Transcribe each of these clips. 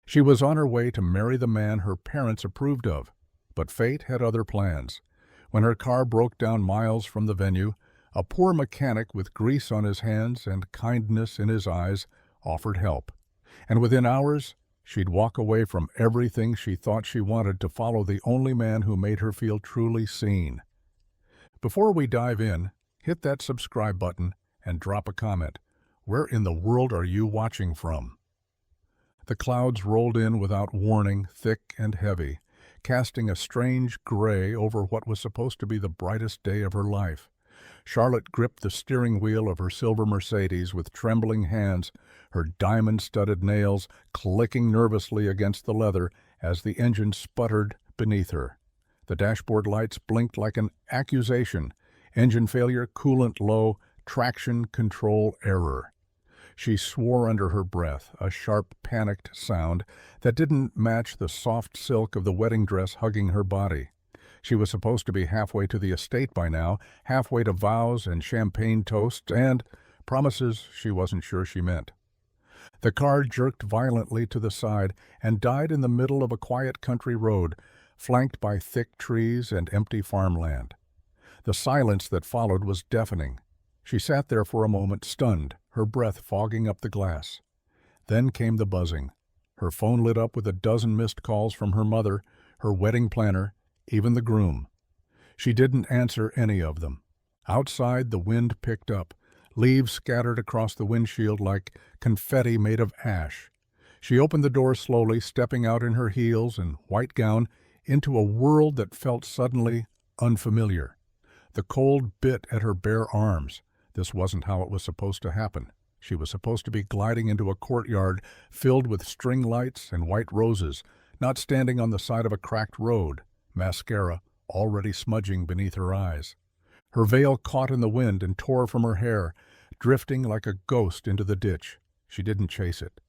She was on her way to marry the man her parents approved of, but fate had other plans. When her car broke down miles from the venue, a poor mechanic with grease on his hands and kindness in his eyes offered help. And within hours, she'd walk away from everything she thought she wanted to follow the only man who made her feel truly seen. Before we dive in, hit that subscribe button and drop a comment. Where in the world are you watching from? The clouds rolled in without warning, thick and heavy, casting a strange gray over what was supposed to be the brightest day of her life. Charlotte gripped the steering wheel of her silver Mercedes with trembling hands, her diamond-studded nails clicking nervously against the leather as the engine sputtered beneath her. The dashboard lights blinked like an accusation. Engine failure, coolant low, traction control error. She swore under her breath, a sharp, panicked sound that didn't match the soft silk of the wedding dress hugging her body. She was supposed to be halfway to the estate by now, halfway to vows and champagne toasts and promises she wasn't sure she meant. The car jerked violently to the side and died in the middle of a quiet country road, flanked by thick trees and empty farmland. The silence that followed was deafening. She sat there for a moment, stunned, her breath fogging up the glass. Then came the buzzing. Her phone lit up with a dozen missed calls from her mother, her wedding planner, even the groom. She didn't answer any of them. Outside, the wind picked up. Leaves scattered across the windshield like confetti made of ash. She opened the door slowly, stepping out in her heels and white gown into a world that felt suddenly unfamiliar. The cold bit at her bare arms. This wasn't how it was supposed to happen. She was supposed to be gliding into a courtyard filled with string lights and white roses, not standing on the side of a cracked road, mascara already smudging beneath her eyes. Her veil caught in the wind and tore from her hair, drifting like a ghost into the ditch. She didn't chase it.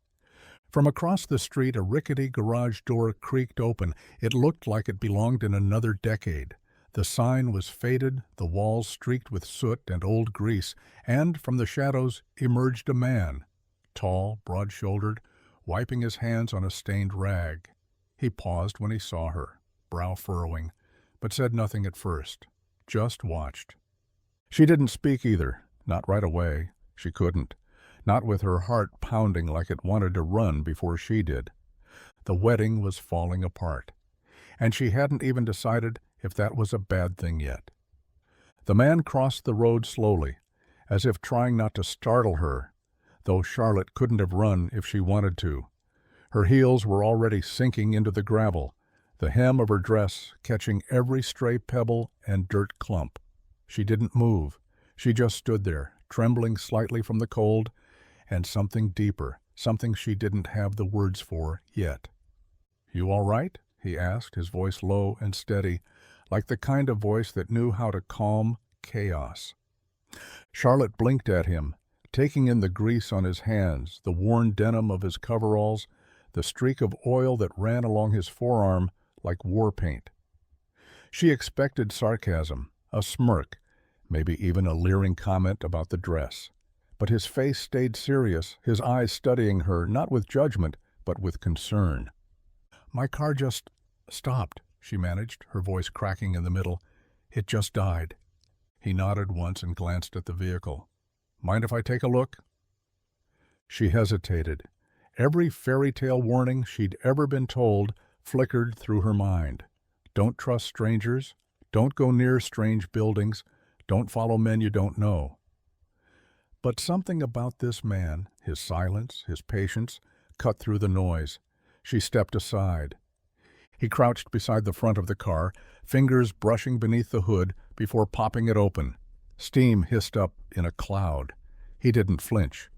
From across the street, a rickety garage door creaked open. It looked like it belonged in another decade. The sign was faded, the walls streaked with soot and old grease, and from the shadows emerged a man, tall, broad-shouldered, wiping his hands on a stained rag. He paused when he saw her, brow furrowing, but said nothing at first, just watched. She didn't speak either, not right away. She couldn't, not with her heart pounding like it wanted to run before she did. The wedding was falling apart, and she hadn't even decided if that was a bad thing yet. The man crossed the road slowly, as if trying not to startle her, though Charlotte couldn't have run if she wanted to. Her heels were already sinking into the gravel, the hem of her dress catching every stray pebble and dirt clump. She didn't move. She just stood there, trembling slightly from the cold, and something deeper, something she didn't have the words for yet. "You all right?" he asked, his voice low and steady, like the kind of voice that knew how to calm chaos. Charlotte blinked at him, taking in the grease on his hands, the worn denim of his coveralls, the streak of oil that ran along his forearm like war paint. She expected sarcasm, a smirk, maybe even a leering comment about the dress. But his face stayed serious, his eyes studying her, not with judgment, but with concern. "My car just stopped," she managed, her voice cracking in the middle. "It just died." He nodded once and glanced at the vehicle. "Mind if I take a look?" She hesitated. Every fairy tale warning she'd ever been told flickered through her mind. Don't trust strangers. Don't go near strange buildings. Don't follow men you don't know. But something about this man, his silence, his patience, cut through the noise. She stepped aside. He crouched beside the front of the car, fingers brushing beneath the hood before popping it open. Steam hissed up in a cloud. He didn't flinch.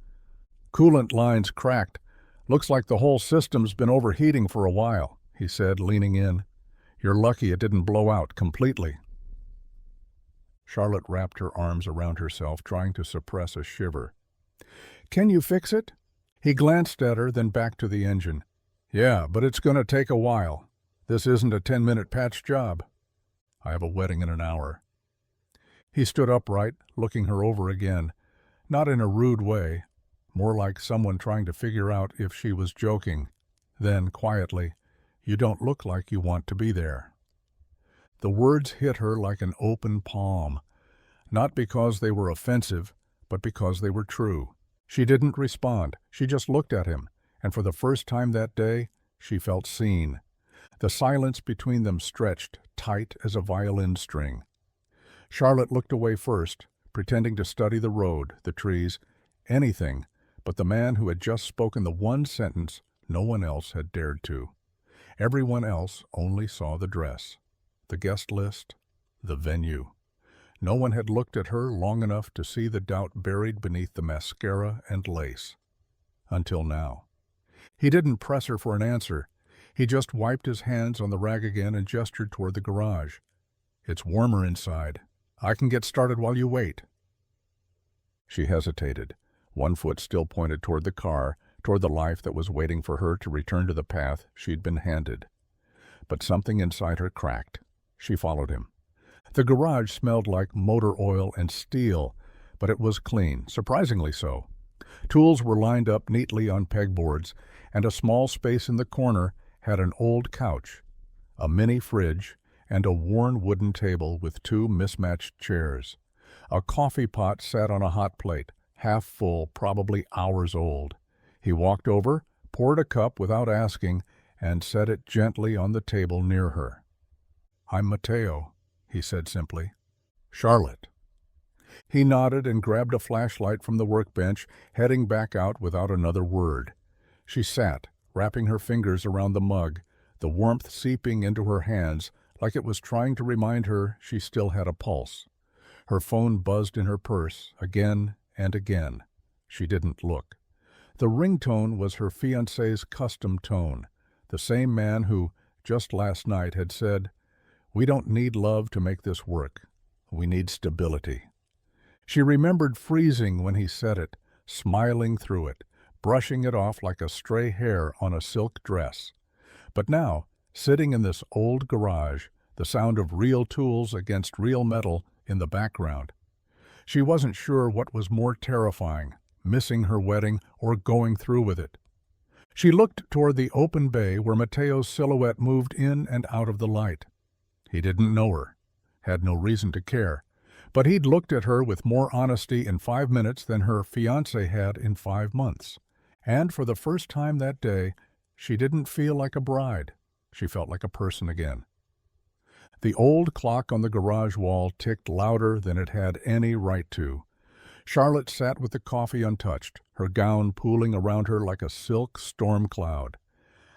"Coolant lines cracked. Looks like the whole system's been overheating for a while," he said, leaning in. "You're lucky it didn't blow out completely." Charlotte wrapped her arms around herself, trying to suppress a shiver. "Can you fix it?" He glanced at her, then back to the engine. "Yeah, but it's going to take a while. This isn't a 10-minute patch job. I have a wedding in an hour." He stood upright, looking her over again, not in a rude way, more like someone trying to figure out if she was joking. Then, quietly, "You don't look like you want to be there." The words hit her like an open palm, not because they were offensive, but because they were true. She didn't respond. She just looked at him, and for the first time that day, she felt seen. The silence between them stretched, tight as a violin string. Charlotte looked away first, pretending to study the road, the trees, anything but the man who had just spoken the one sentence no one else had dared to. Everyone else only saw the dress, the guest list, the venue. No one had looked at her long enough to see the doubt buried beneath the mascara and lace. Until now. He didn't press her for an answer. He just wiped his hands on the rag again and gestured toward the garage. "It's warmer inside. I can get started while you wait." She hesitated. One foot still pointed toward the car, toward the life that was waiting for her to return to the path she'd been handed. But something inside her cracked. She followed him. The garage smelled like motor oil and steel, but it was clean, surprisingly so. Tools were lined up neatly on pegboards, and a small space in the corner had an old couch, a mini fridge, and a worn wooden table with two mismatched chairs. A coffee pot sat on a hot plate, half full, probably hours old. He walked over, poured a cup without asking, and set it gently on the table near her. "I'm Mateo," he said simply. "Charlotte." He nodded and grabbed a flashlight from the workbench, heading back out without another word. She sat, wrapping her fingers around the mug, the warmth seeping into her hands like it was trying to remind her she still had a pulse. Her phone buzzed in her purse, again and again. She didn't look. The ringtone was her fiancé's custom tone, the same man who, just last night, had said, "We don't need love to make this work. We need stability." She remembered freezing when he said it, smiling through it, brushing it off like a stray hair on a silk dress. But now, sitting in this old garage, the sound of real tools against real metal in the background. She wasn't sure what was more terrifying, missing her wedding or going through with it. She looked toward the open bay where Mateo's silhouette moved in and out of the light. He didn't know her, had no reason to care, but he'd looked at her with more honesty in 5 minutes than her fiancé had in 5 months. And for the first time that day, she didn't feel like a bride. She felt like a person again. The old clock on the garage wall ticked louder than it had any right to. Charlotte sat with the coffee untouched, her gown pooling around her like a silk storm cloud.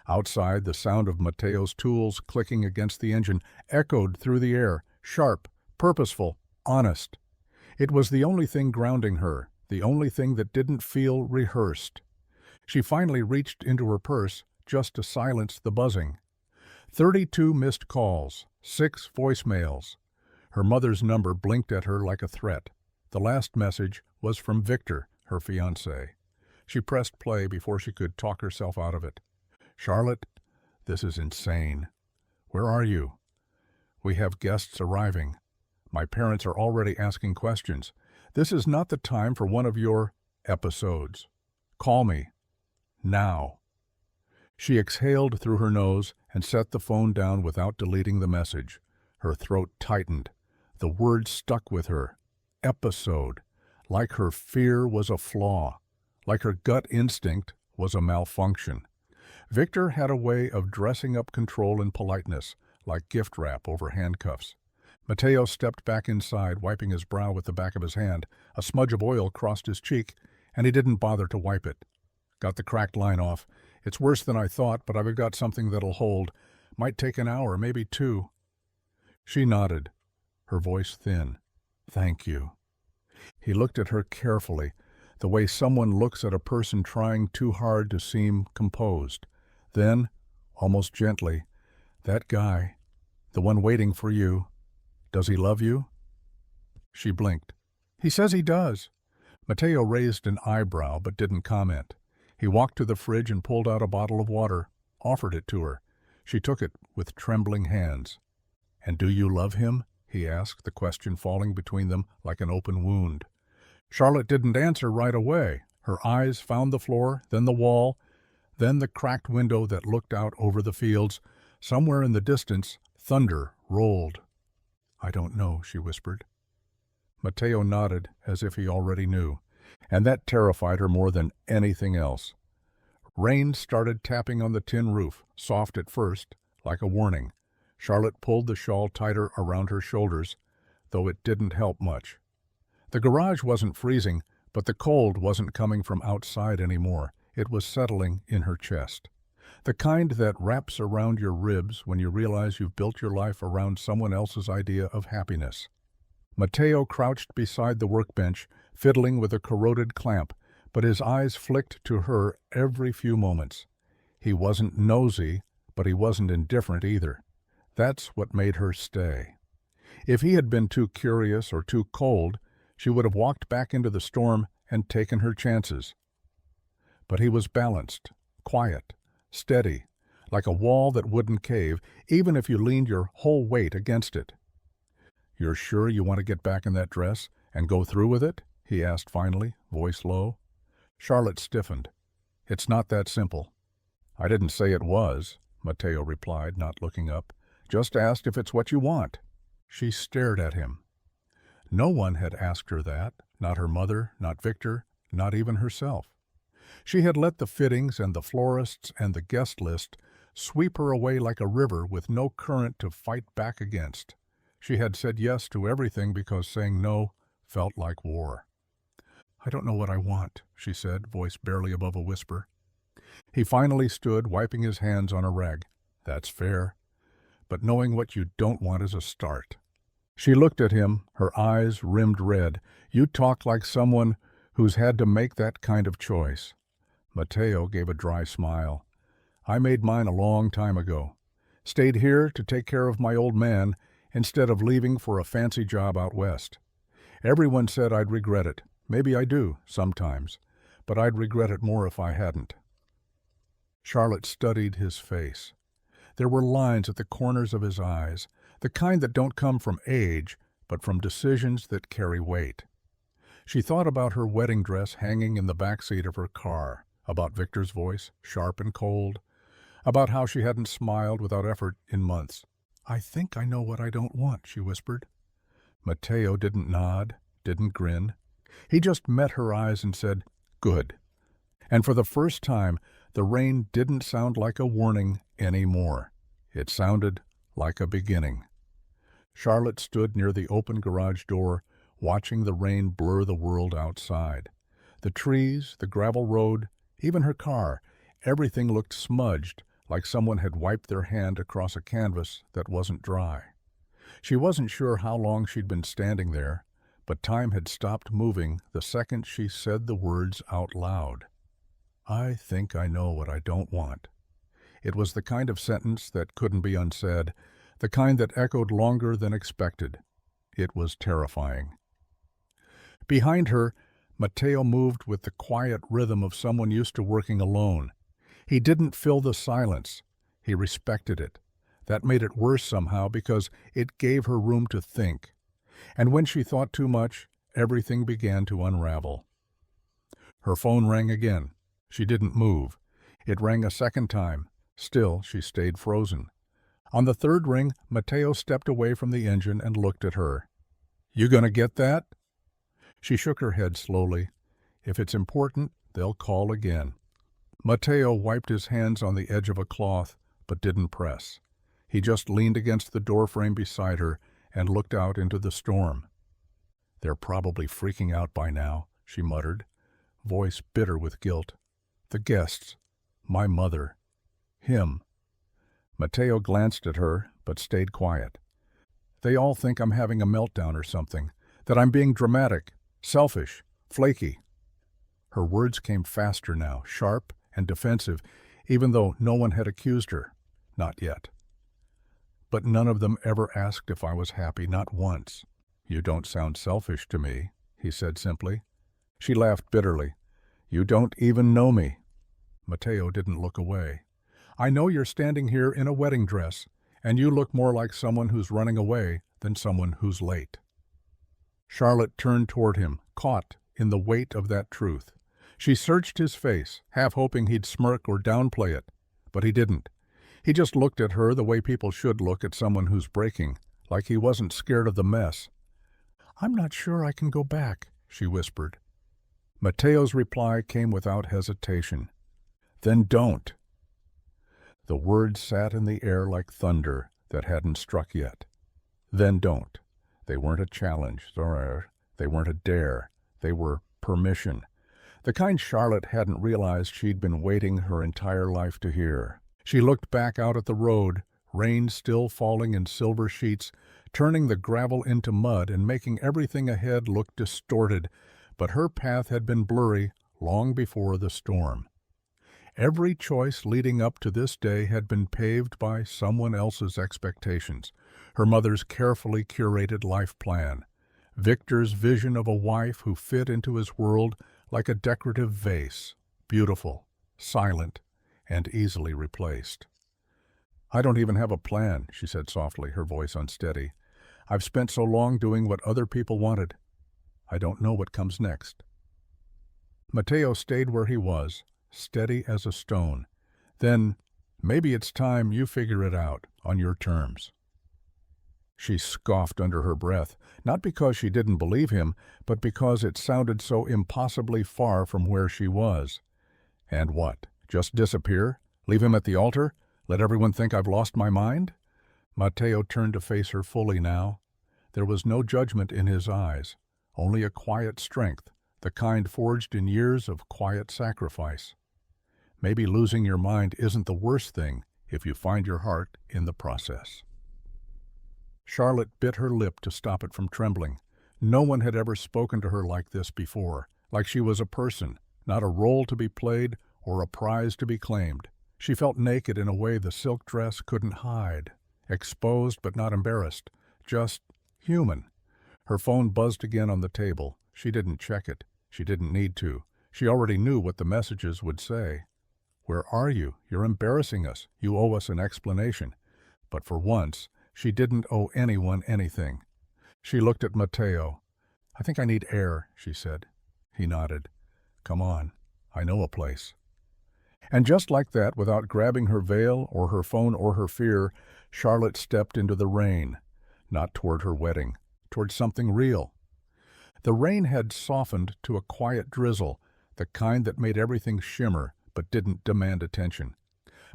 Outside, the sound of Mateo's tools clicking against the engine echoed through the air, sharp, purposeful, honest. It was the only thing grounding her, the only thing that didn't feel rehearsed. She finally reached into her purse just to silence the buzzing. 32 missed calls, 6 voicemails. Her mother's number blinked at her like a threat. The last message was from Victor, her fiancé. She pressed play before she could talk herself out of it. "Charlotte, this is insane. Where are you? We have guests arriving. My parents are already asking questions. This is not the time for one of your episodes. Call me. Now." She exhaled through her nose and set the phone down without deleting the message. Her throat tightened. The word stuck with her. Episode. Like her fear was a flaw. Like her gut instinct was a malfunction. Victor had a way of dressing up control and politeness, like gift wrap over handcuffs. Mateo stepped back inside, wiping his brow with the back of his hand. A smudge of oil crossed his cheek, and he didn't bother to wipe it. "Got the cracked line off. It's worse than I thought, but I've got something that'll hold. Might take an hour, maybe 2. She nodded, her voice thin. "Thank you." He looked at her carefully, the way someone looks at a person trying too hard to seem composed. Then, almost gently, "That guy, the one waiting for you, does he love you?" She blinked. "He says he does." Mateo raised an eyebrow but didn't comment. He walked to the fridge and pulled out a bottle of water, offered it to her. She took it with trembling hands. "And do you love him?" he asked, the question falling between them like an open wound. Charlotte didn't answer right away. Her eyes found the floor, then the wall, Then the cracked window that looked out over the fields. Somewhere in the distance, thunder rolled. "I don't know," she whispered. Mateo nodded as if he already knew, and that terrified her more than anything else. Rain started tapping on the tin roof, soft at first, like a warning. Charlotte pulled the shawl tighter around her shoulders, though it didn't help much. The garage wasn't freezing, but the cold wasn't coming from outside anymore. It was settling in her chest. The kind that wraps around your ribs when you realize you've built your life around someone else's idea of happiness. Mateo crouched beside the workbench, fiddling with a corroded clamp, but his eyes flicked to her every few moments. He wasn't nosy, but he wasn't indifferent either. That's what made her stay. If he had been too curious or too cold, she would have walked back into the storm and taken her chances. But he was balanced, quiet, steady, like a wall that wouldn't cave, even if you leaned your whole weight against it. "You're sure you want to get back in that dress and go through with it?" he asked finally, voice low. Charlotte stiffened. "It's not that simple." "I didn't say it was," Mateo replied, not looking up. "Just asked if it's what you want." She stared at him. No one had asked her that, not her mother, not Victor, not even herself. She had let the fittings and the florists and the guest list sweep her away like a river with no current to fight back against. She had said yes to everything because saying no felt like war. "I don't know what I want," she said, voice barely above a whisper. He finally stood, wiping his hands on a rag. "That's fair. But knowing what you don't want is a start." She looked at him, her eyes rimmed red. "You talk like someone who's had to make that kind of choice." Mateo gave a dry smile. "I made mine a long time ago. Stayed here to take care of my old man instead of leaving for a fancy job out west. Everyone said I'd regret it. Maybe I do, sometimes, but I'd regret it more if I hadn't." Charlotte studied his face. There were lines at the corners of his eyes, the kind that don't come from age, but from decisions that carry weight. She thought about her wedding dress hanging in the back seat of her car, about Victor's voice, sharp and cold, about how she hadn't smiled without effort in months. "I think I know what I don't want," she whispered. Mateo didn't nod, didn't grin. He just met her eyes and said, "Good." And for the first time, the rain didn't sound like a warning anymore. It sounded like a beginning. Charlotte stood near the open garage door, watching the rain blur the world outside. The trees, the gravel road, even her car, everything looked smudged, like someone had wiped their hand across a canvas that wasn't dry. She wasn't sure how long she'd been standing there, but time had stopped moving the second she said the words out loud. "I think I know what I don't want." It was the kind of sentence that couldn't be unsaid, the kind that echoed longer than expected. It was terrifying. Behind her, Mateo moved with the quiet rhythm of someone used to working alone. He didn't fill the silence. He respected it. That made it worse somehow because it gave her room to think. And when she thought too much, everything began to unravel. Her phone rang again. She didn't move. It rang a second time. Still, she stayed frozen. On the third ring, Mateo stepped away from the engine and looked at her. "You gonna get that?" She shook her head slowly. "If it's important, they'll call again." Mateo wiped his hands on the edge of a cloth, but didn't press. He just leaned against the doorframe beside her and looked out into the storm. "They're probably freaking out by now," she muttered, voice bitter with guilt. "The guests, my mother, him." Mateo glanced at her, but stayed quiet. "They all think I'm having a meltdown or something, that I'm being dramatic, selfish, flaky." Her words came faster now, sharp and defensive, even though no one had accused her. Not yet. "But none of them ever asked if I was happy, not once." "You don't sound selfish to me," he said simply. She laughed bitterly. "You don't even know me." Mateo didn't look away. "I know you're standing here in a wedding dress, and you look more like someone who's running away than someone who's late." Charlotte turned toward him, caught in the weight of that truth. She searched his face, half hoping he'd smirk or downplay it, but he didn't. He just looked at her the way people should look at someone who's breaking, like he wasn't scared of the mess. "I'm not sure I can go back," she whispered. Mateo's reply came without hesitation. "Then don't." The words sat in the air like thunder that hadn't struck yet. Then don't. They weren't a challenge, or they weren't a dare. They were permission. The kind Charlotte hadn't realized she'd been waiting her entire life to hear. She looked back out at the road, rain still falling in silver sheets, turning the gravel into mud and making everything ahead look distorted, but her path had been blurry long before the storm. Every choice leading up to this day had been paved by someone else's expectations, her mother's carefully curated life plan, Victor's vision of a wife who fit into his world like a decorative vase, beautiful, silent, and easily replaced. "I don't even have a plan," she said softly, her voice unsteady. "I've spent so long doing what other people wanted. I don't know what comes next." Mateo stayed where he was, steady as a stone. "Then, maybe it's time you figure it out, on your terms." She scoffed under her breath, not because she didn't believe him, but because it sounded so impossibly far from where she was. "And what? Just disappear? Leave him at the altar? Let everyone think I've lost my mind?" Mateo turned to face her fully now. There was no judgment in his eyes, only a quiet strength, the kind forged in years of quiet sacrifice. Maybe losing your mind isn't the worst thing if you find your heart in the process. Charlotte bit her lip to stop it from trembling. No one had ever spoken to her like this before, like she was a person, not a role to be played or a prize to be claimed. She felt naked in a way the silk dress couldn't hide, exposed but not embarrassed, just human. Her phone buzzed again on the table. She didn't check it. She didn't need to. She already knew what the messages would say. "Where are you? You're embarrassing us. You owe us an explanation." But for once, she didn't owe anyone anything. She looked at Mateo. "I think I need air," she said. He nodded. "Come on. I know a place." And just like that, without grabbing her veil or her phone or her fear, Charlotte stepped into the rain, not toward her wedding, toward something real. The rain had softened to a quiet drizzle, the kind that made everything shimmer but didn't demand attention.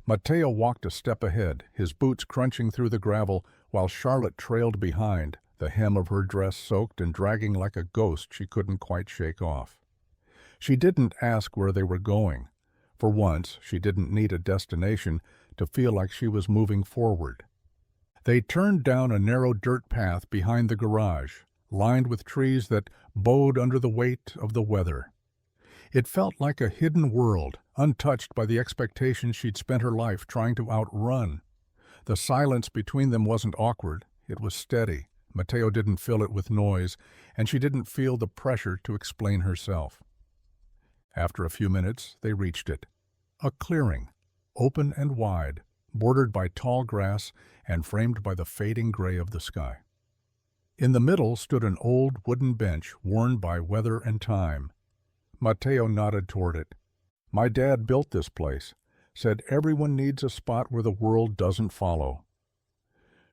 Mateo walked a step ahead, his boots crunching through the gravel, while Charlotte trailed behind, the hem of her dress soaked and dragging like a ghost she couldn't quite shake off. She didn't ask where they were going. For once, she didn't need a destination to feel like she was moving forward. They turned down a narrow dirt path behind the garage, lined with trees that bowed under the weight of the weather. It felt like a hidden world, untouched by the expectations she'd spent her life trying to outrun. The silence between them wasn't awkward, it was steady. Mateo didn't fill it with noise, and she didn't feel the pressure to explain herself. After a few minutes, they reached it. A clearing, open and wide, bordered by tall grass and framed by the fading gray of the sky. In the middle stood an old wooden bench worn by weather and time. Mateo nodded toward it. "My dad built this place, said everyone needs a spot where the world doesn't follow."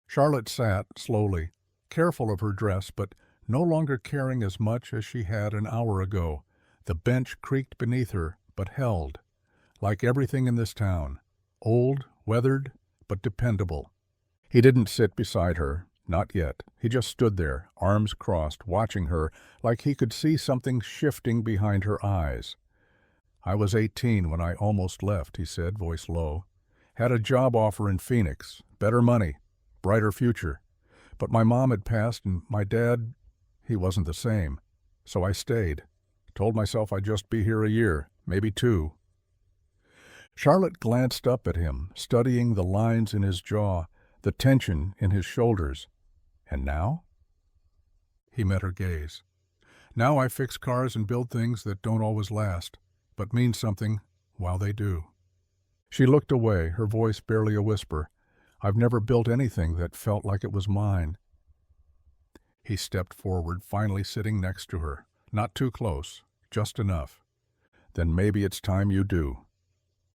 Charlotte sat, slowly, careful of her dress, but no longer caring as much as she had an hour ago. The bench creaked beneath her, but held. Like everything in this town, old, weathered, but dependable. He didn't sit beside her, not yet. He just stood there, arms crossed, watching her, like he could see something shifting behind her eyes. "I was 18 when I almost left," he said, voice low. "Had a job offer in Phoenix, better money, brighter future. But my mom had passed and my dad, he wasn't the same. So I stayed. Told myself I'd just be here a year, maybe 2. Charlotte glanced up at him, studying the lines in his jaw, the tension in his shoulders. "And now?" He met her gaze. "Now I fix cars and build things that don't always last, but mean something while they do." She looked away, her voice barely a whisper. "I've never built anything that felt like it was mine." He stepped forward, finally sitting next to her. Not too close, just enough. Then maybe it's time you do."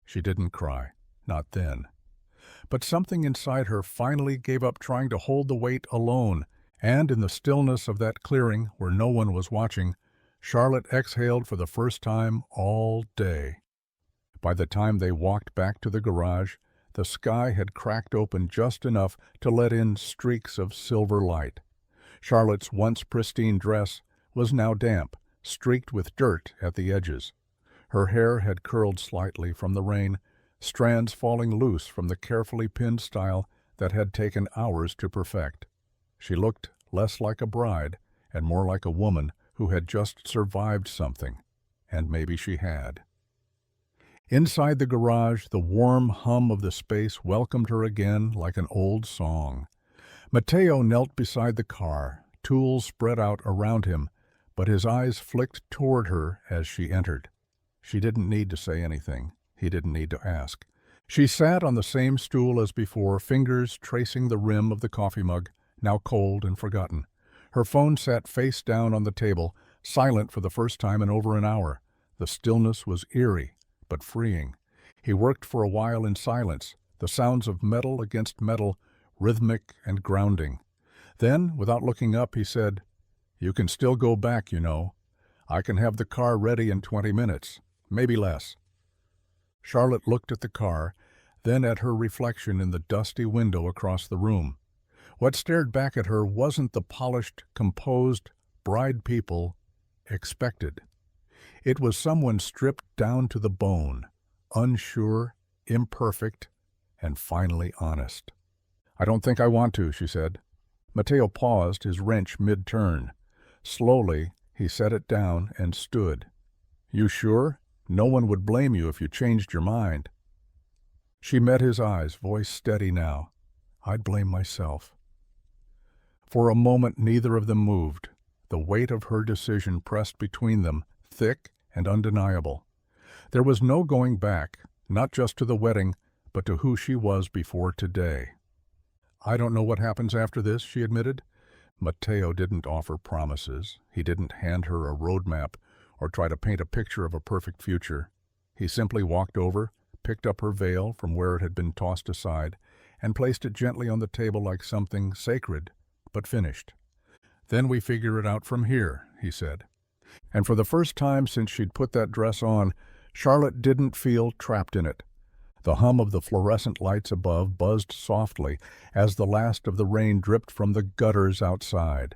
She didn't cry. Not then. But something inside her finally gave up trying to hold the weight alone, and in the stillness of that clearing where no one was watching, Charlotte exhaled for the first time all day. By the time they walked back to the garage, the sky had cracked open just enough to let in streaks of silver light. Charlotte's once pristine dress was now damp, streaked with dirt at the edges. Her hair had curled slightly from the rain, strands falling loose from the carefully pinned style that had taken hours to perfect. She looked less like a bride and more like a woman who had just survived something, and maybe she had. Inside the garage, the warm hum of the space welcomed her again like an old song. Matteo knelt beside the car, tools spread out around him, but his eyes flicked toward her as she entered. She didn't need to say anything. He didn't need to ask. She sat on the same stool as before, fingers tracing the rim of the coffee mug, now cold and forgotten. Her phone sat face down on the table, silent for the first time in over an hour. The stillness was eerie, but freeing. He worked for a while in silence, the sounds of metal against metal, rhythmic and grounding. Then, without looking up, he said, "You can still go back, you know. I can have the car ready in 20 minutes, maybe less." Charlotte looked at the car, then at her reflection in the dusty window across the room. What stared back at her wasn't the polished, composed bride people expected. It was someone stripped down to the bone, unsure, imperfect, and finally honest. "I don't think I want to," she said. Matteo paused, his wrench mid-turn. Slowly, he set it down and stood. "You sure? No one would blame you if you changed your mind." She met his eyes, voice steady now. "I'd blame myself." For a moment neither of them moved. The weight of her decision pressed between them, thick and undeniable. There was no going back, not just to the wedding, but to who she was before today. "I don't know what happens after this," she admitted. Matteo didn't offer promises. He didn't hand her a roadmap or try to paint a picture of a perfect future. He simply walked over, picked up her veil from where it had been tossed aside, and placed it gently on the table like something sacred, but finished. "Then we figure it out from here," he said. And for the first time since she'd put that dress on, Charlotte didn't feel trapped in it. The hum of the fluorescent lights above buzzed softly as the last of the rain dripped from the gutters outside.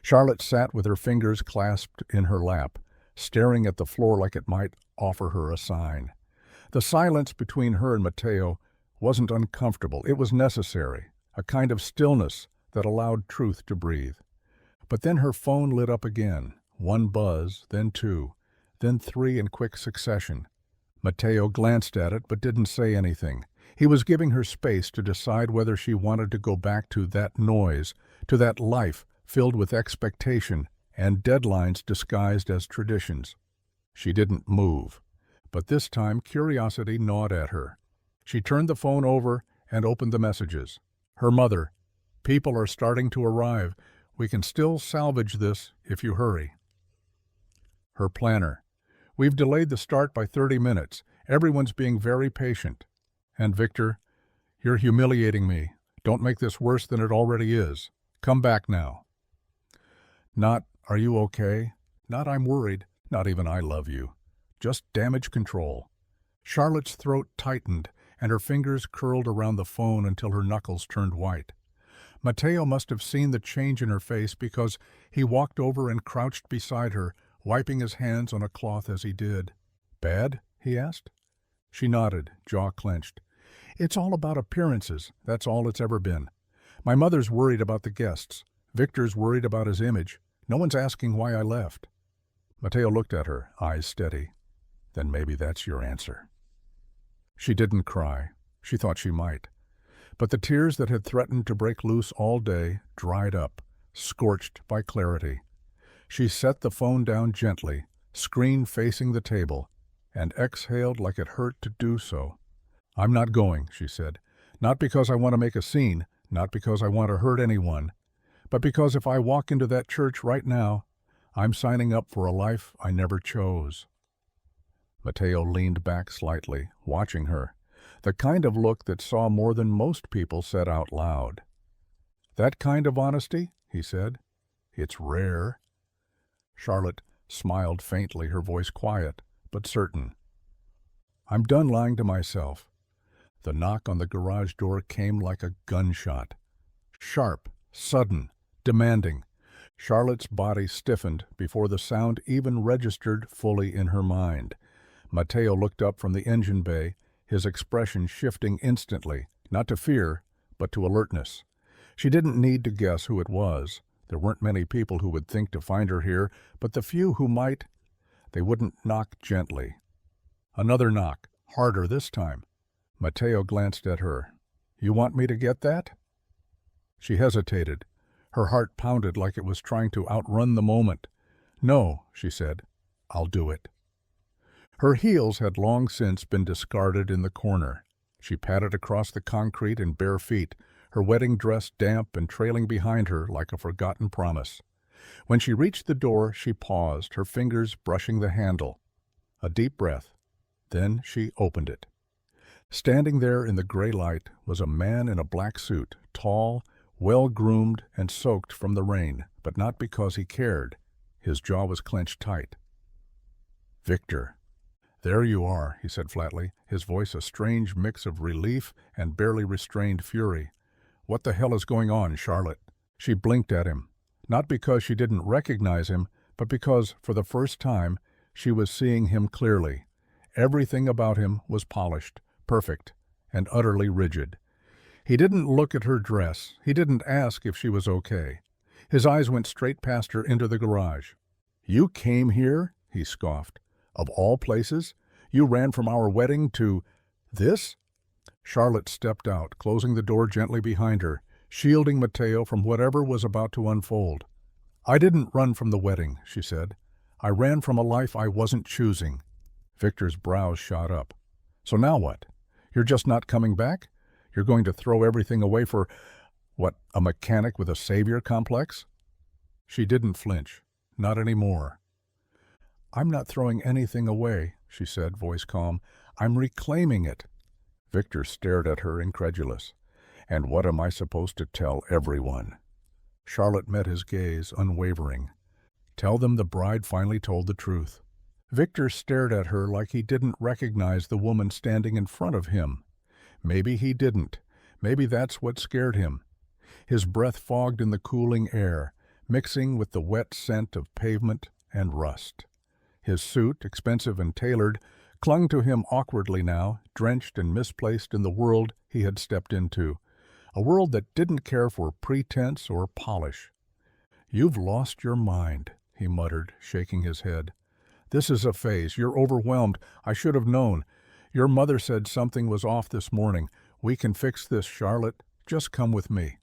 Charlotte sat with her fingers clasped in her lap, staring at the floor like it might offer her a sign. The silence between her and Matteo wasn't uncomfortable. It was necessary, a kind of stillness that allowed truth to breathe. But then her phone lit up again, one buzz, then two, then three in quick succession. Matteo glanced at it but didn't say anything. He was giving her space to decide whether she wanted to go back to that noise, to that life filled with expectation and deadlines disguised as traditions. She didn't move, but this time curiosity gnawed at her. She turned the phone over and opened the messages. Her mother, "People are starting to arrive. We can still salvage this if you hurry." Her planner, "We've delayed the start by 30 minutes. Everyone's being very patient." And Victor, "You're humiliating me. Don't make this worse than it already is. Come back now." Not, "Are you okay?" Not, "I'm worried." Not even, "I love you." Just damage control. Charlotte's throat tightened and her fingers curled around the phone until her knuckles turned white. Matteo must have seen the change in her face because he walked over and crouched beside her, wiping his hands on a cloth as he did. "Bad?" he asked. She nodded, jaw clenched. "It's all about appearances. That's all it's ever been. My mother's worried about the guests. Victor's worried about his image. No one's asking why I left." Matteo looked at her, eyes steady. "Then maybe that's your answer." She didn't cry. She thought she might. But the tears that had threatened to break loose all day dried up, scorched by clarity. She set the phone down gently, screen facing the table, and exhaled like it hurt to do so. "I'm not going," she said. "Not because I want to make a scene, not because I want to hurt anyone, but because if I walk into that church right now, I'm signing up for a life I never chose." Mateo leaned back slightly, watching her, the kind of look that saw more than most people said out loud. "That kind of honesty?" he said. "It's rare." Charlotte smiled faintly, her voice quiet, but certain. "I'm done lying to myself." The knock on the garage door came like a gunshot. Sharp, sudden, demanding. Charlotte's body stiffened before the sound even registered fully in her mind. Mateo looked up from the engine bay, his expression shifting instantly, not to fear, but to alertness. She didn't need to guess who it was. There weren't many people who would think to find her here, but the few who might, they wouldn't knock gently. Another knock, harder this time. Mateo glanced at her. "You want me to get that?" She hesitated. Her heart pounded like it was trying to outrun the moment. "No," she said. "I'll do it." Her heels had long since been discarded in the corner. She padded across the concrete in bare feet, her wedding dress damp and trailing behind her like a forgotten promise. When she reached the door, she paused, her fingers brushing the handle. A deep breath. Then she opened it. Standing there in the gray light was a man in a black suit, tall, well-groomed and soaked from the rain, but not because he cared. His jaw was clenched tight. "Victor." "There you are," he said flatly, his voice a strange mix of relief and barely restrained fury. "What the hell is going on, Charlotte?" She blinked at him, not because she didn't recognize him, but because, for the first time, she was seeing him clearly. Everything about him was polished, perfect, and utterly rigid. He didn't look at her dress. He didn't ask if she was okay. His eyes went straight past her into the garage. "You came here?" he scoffed. "Of all places? You ran from our wedding to this?" Charlotte stepped out, closing the door gently behind her, shielding Mateo from whatever was about to unfold. "I didn't run from the wedding," she said. "I ran from a life I wasn't choosing." Victor's brows shot up. "So now what? You're just not coming back? You're going to throw everything away for, what, a mechanic with a savior complex?" She didn't flinch. Not anymore. "I'm not throwing anything away," she said, voice calm. "I'm reclaiming it." Victor stared at her, incredulous. "And what am I supposed to tell everyone?" Charlotte met his gaze, unwavering. "Tell them the bride finally told the truth." Victor stared at her like he didn't recognize the woman standing in front of him. Maybe he didn't. Maybe that's what scared him. His breath fogged in the cooling air, mixing with the wet scent of pavement and rust. His suit, expensive and tailored, clung to him awkwardly now, drenched and misplaced in the world he had stepped into, a world that didn't care for pretense or polish. "You've lost your mind," he muttered, shaking his head. "This is a phase. You're overwhelmed. I should have known. Your mother said something was off this morning. We can fix this, Charlotte. Just come with me."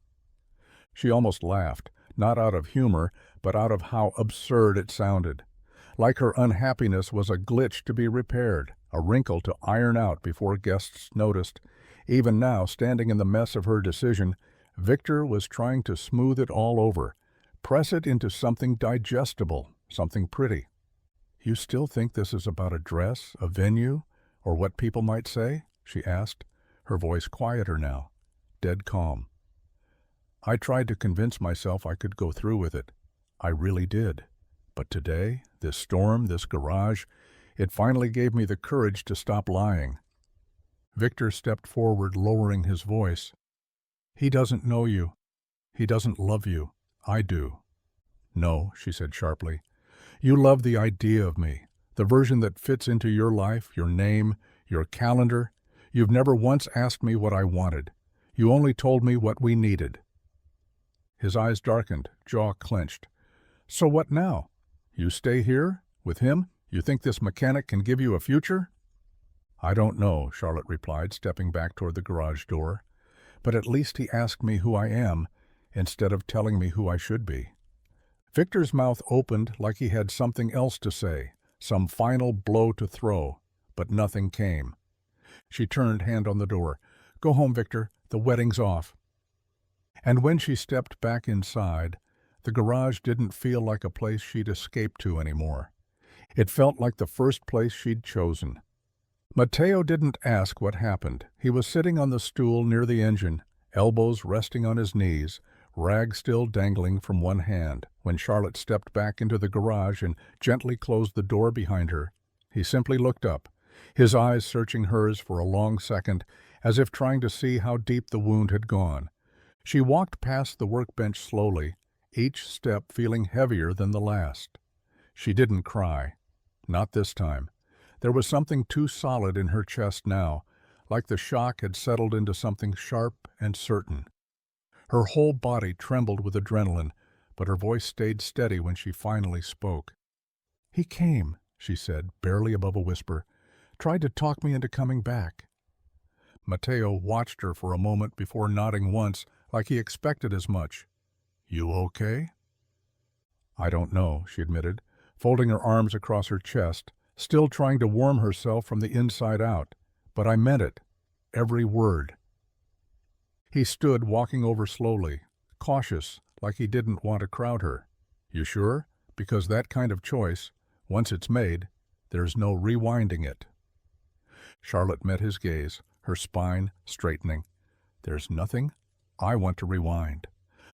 She almost laughed, not out of humor, but out of how absurd it sounded. Like her unhappiness was a glitch to be repaired, a wrinkle to iron out before guests noticed. Even now, standing in the mess of her decision, Victor was trying to smooth it all over, press it into something digestible, something pretty. "You still think this is about a dress, a venue, or what people might say?" she asked, her voice quieter now, dead calm. "I tried to convince myself I could go through with it. I really did. But today, this storm, this garage, it finally gave me the courage to stop lying." Victor stepped forward, lowering his voice. "He doesn't know you. He doesn't love you. I do." "No," she said sharply. "You love the idea of me, the version that fits into your life, your name, your calendar. You've never once asked me what I wanted. You only told me what we needed." His eyes darkened, jaw clenched. "So what now? You stay here, with him? You think this mechanic can give you a future?" "I don't know," Charlotte replied, stepping back toward the garage door. "But at least he asked me who I am, instead of telling me who I should be." Victor's mouth opened like he had something else to say, some final blow to throw, but nothing came. She turned, hand on the door. "Go home, Victor. The wedding's off." And when she stepped back inside, the garage didn't feel like a place she'd escaped to anymore. It felt like the first place she'd chosen. Matteo didn't ask what happened. He was sitting on the stool near the engine, elbows resting on his knees, rag still dangling from one hand, when Charlotte stepped back into the garage and gently closed the door behind her. He simply looked up, his eyes searching hers for a long second, as if trying to see how deep the wound had gone. She walked past the workbench slowly, each step feeling heavier than the last. She didn't cry. Not this time. There was something too solid in her chest now, like the shock had settled into something sharp and certain. Her whole body trembled with adrenaline, but her voice stayed steady when she finally spoke. "He came," she said, barely above a whisper, "tried to talk me into coming back." Matteo watched her for a moment before nodding once, like he expected as much. "You okay?" "I don't know," she admitted, folding her arms across her chest, still trying to warm herself from the inside out. "But I meant it. Every word." He stood, walking over slowly, cautious, like he didn't want to crowd her. "You sure? Because that kind of choice, once it's made, there's no rewinding it." Charlotte met his gaze, her spine straightening. "There's nothing I want to rewind."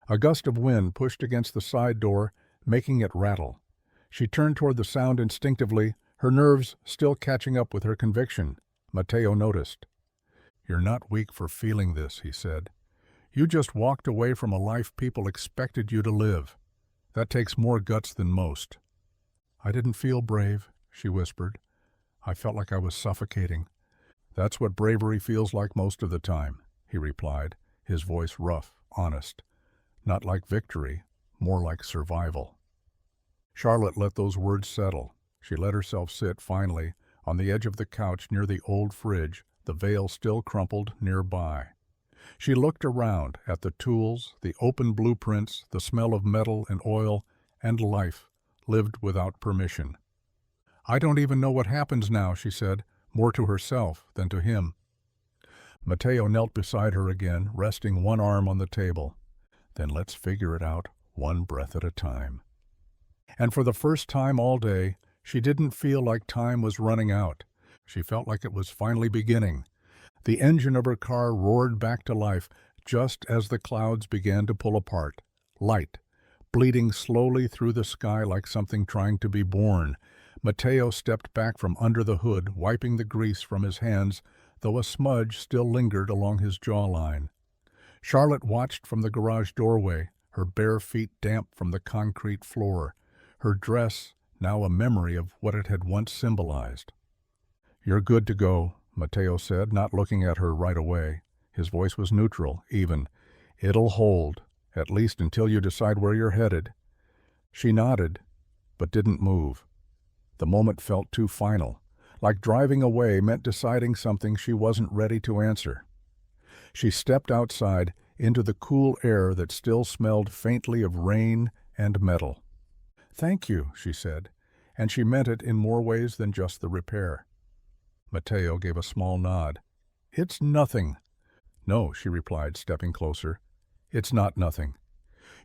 A gust of wind pushed against the side door, making it rattle. She turned toward the sound instinctively, her nerves still catching up with her conviction. Matteo noticed. "You're not weak for feeling this," he said. "You just walked away from a life people expected you to live. That takes more guts than most." "I didn't feel brave," she whispered. "I felt like I was suffocating." "That's what bravery feels like most of the time," he replied, his voice rough, honest. "Not like victory, more like survival." Charlotte let those words settle. She let herself sit, finally, on the edge of the couch near the old fridge, the veil still crumpled nearby. She looked around at the tools, the open blueprints, the smell of metal and oil, and life, lived without permission. "I don't even know what happens now," she said, more to herself than to him. Matteo knelt beside her again, resting one arm on the table. "Then let's figure it out, one breath at a time." And for the first time all day, she didn't feel like time was running out. She felt like it was finally beginning. The engine of her car roared back to life just as the clouds began to pull apart. Light, bleeding slowly through the sky like something trying to be born. Matteo stepped back from under the hood, wiping the grease from his hands, though a smudge still lingered along his jawline. Charlotte watched from the garage doorway, her bare feet damp from the concrete floor, her dress now a memory of what it had once symbolized. "You're good to go," Matteo said, not looking at her right away. His voice was neutral, even. "It'll hold, at least until you decide where you're headed." She nodded, but didn't move. The moment felt too final, like driving away meant deciding something she wasn't ready to answer. She stepped outside into the cool air that still smelled faintly of rain and metal. "Thank you," she said, and she meant it in more ways than just the repair. Matteo gave a small nod. "It's nothing." "No," she replied, stepping closer. "It's not nothing.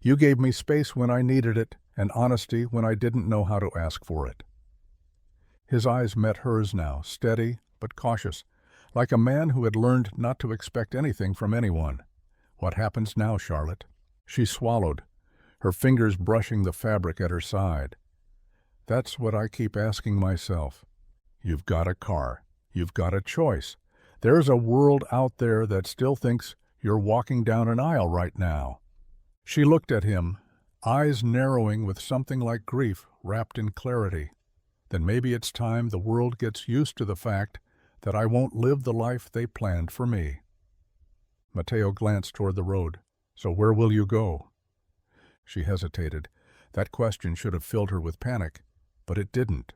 You gave me space when I needed it, and honesty when I didn't know how to ask for it." His eyes met hers now, steady but cautious, like a man who had learned not to expect anything from anyone. "What happens now, Charlotte?" She swallowed, her fingers brushing the fabric at her side. "That's what I keep asking myself. You've got a car. You've got a choice. There's a world out there that still thinks you're walking down an aisle right now." She looked at him, eyes narrowing with something like grief wrapped in clarity. "Then maybe it's time the world gets used to the fact that I won't live the life they planned for me." Matteo glanced toward the road. "So where will you go?" She hesitated. That question should have filled her with panic, but it didn't.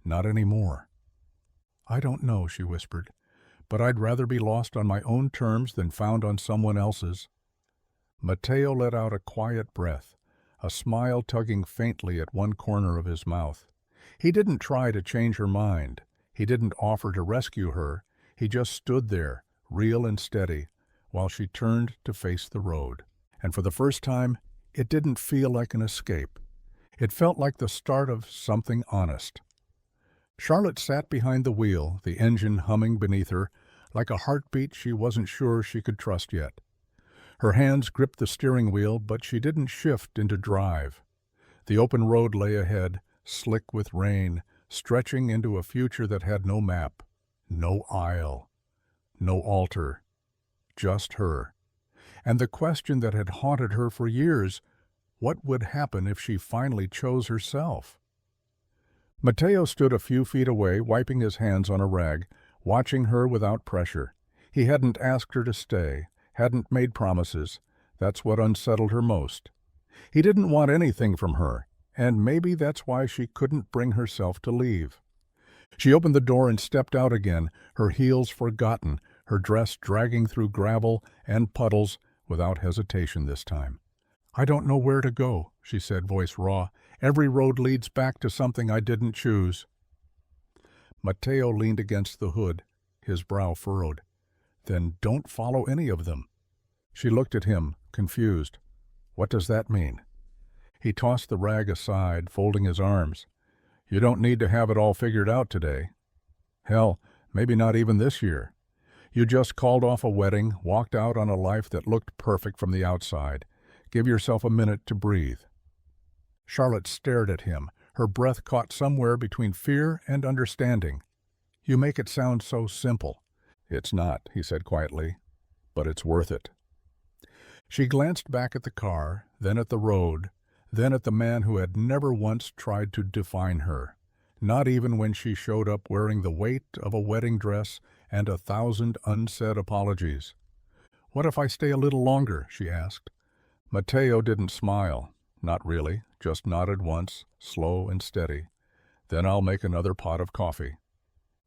Not anymore. "I don't know," she whispered, "but I'd rather be lost on my own terms than found on someone else's." Matteo let out a quiet breath, a smile tugging faintly at one corner of his mouth. He didn't try to change her mind. He didn't offer to rescue her. He just stood there, real and steady, while she turned to face the road. And for the first time, it didn't feel like an escape. It felt like the start of something honest. Charlotte sat behind the wheel, the engine humming beneath her, like a heartbeat she wasn't sure she could trust yet. Her hands gripped the steering wheel, but she didn't shift into drive. The open road lay ahead, slick with rain, stretching into a future that had no map, no aisle, no altar, just her. And the question that had haunted her for years, what would happen if she finally chose herself? Matteo stood a few feet away, wiping his hands on a rag, watching her without pressure. He hadn't asked her to stay, hadn't made promises. That's what unsettled her most. He didn't want anything from her, and maybe that's why she couldn't bring herself to leave. She opened the door and stepped out again, her heels forgotten, her dress dragging through gravel and puddles without hesitation this time. "I don't know where to go," she said, voice raw. "Every road leads back to something I didn't choose." Matteo leaned against the hood, his brow furrowed. "Then don't follow any of them." She looked at him, confused. "What does that mean?" He tossed the rag aside, folding his arms. "You don't need to have it all figured out today. Hell, maybe not even this year. You just called off a wedding, walked out on a life that looked perfect from the outside. Give yourself a minute to breathe." Charlotte stared at him, her breath caught somewhere between fear and understanding. "You make it sound so simple." "It's not," he said quietly, "but it's worth it." She glanced back at the car, then at the road, then at the man who had never once tried to define her, not even when she showed up wearing the weight of a wedding dress and 1,000 unsaid apologies. "What if I stay a little longer?" she asked. Matteo didn't smile. Not really, just nodded once, slow and steady. "Then I'll make another pot of coffee."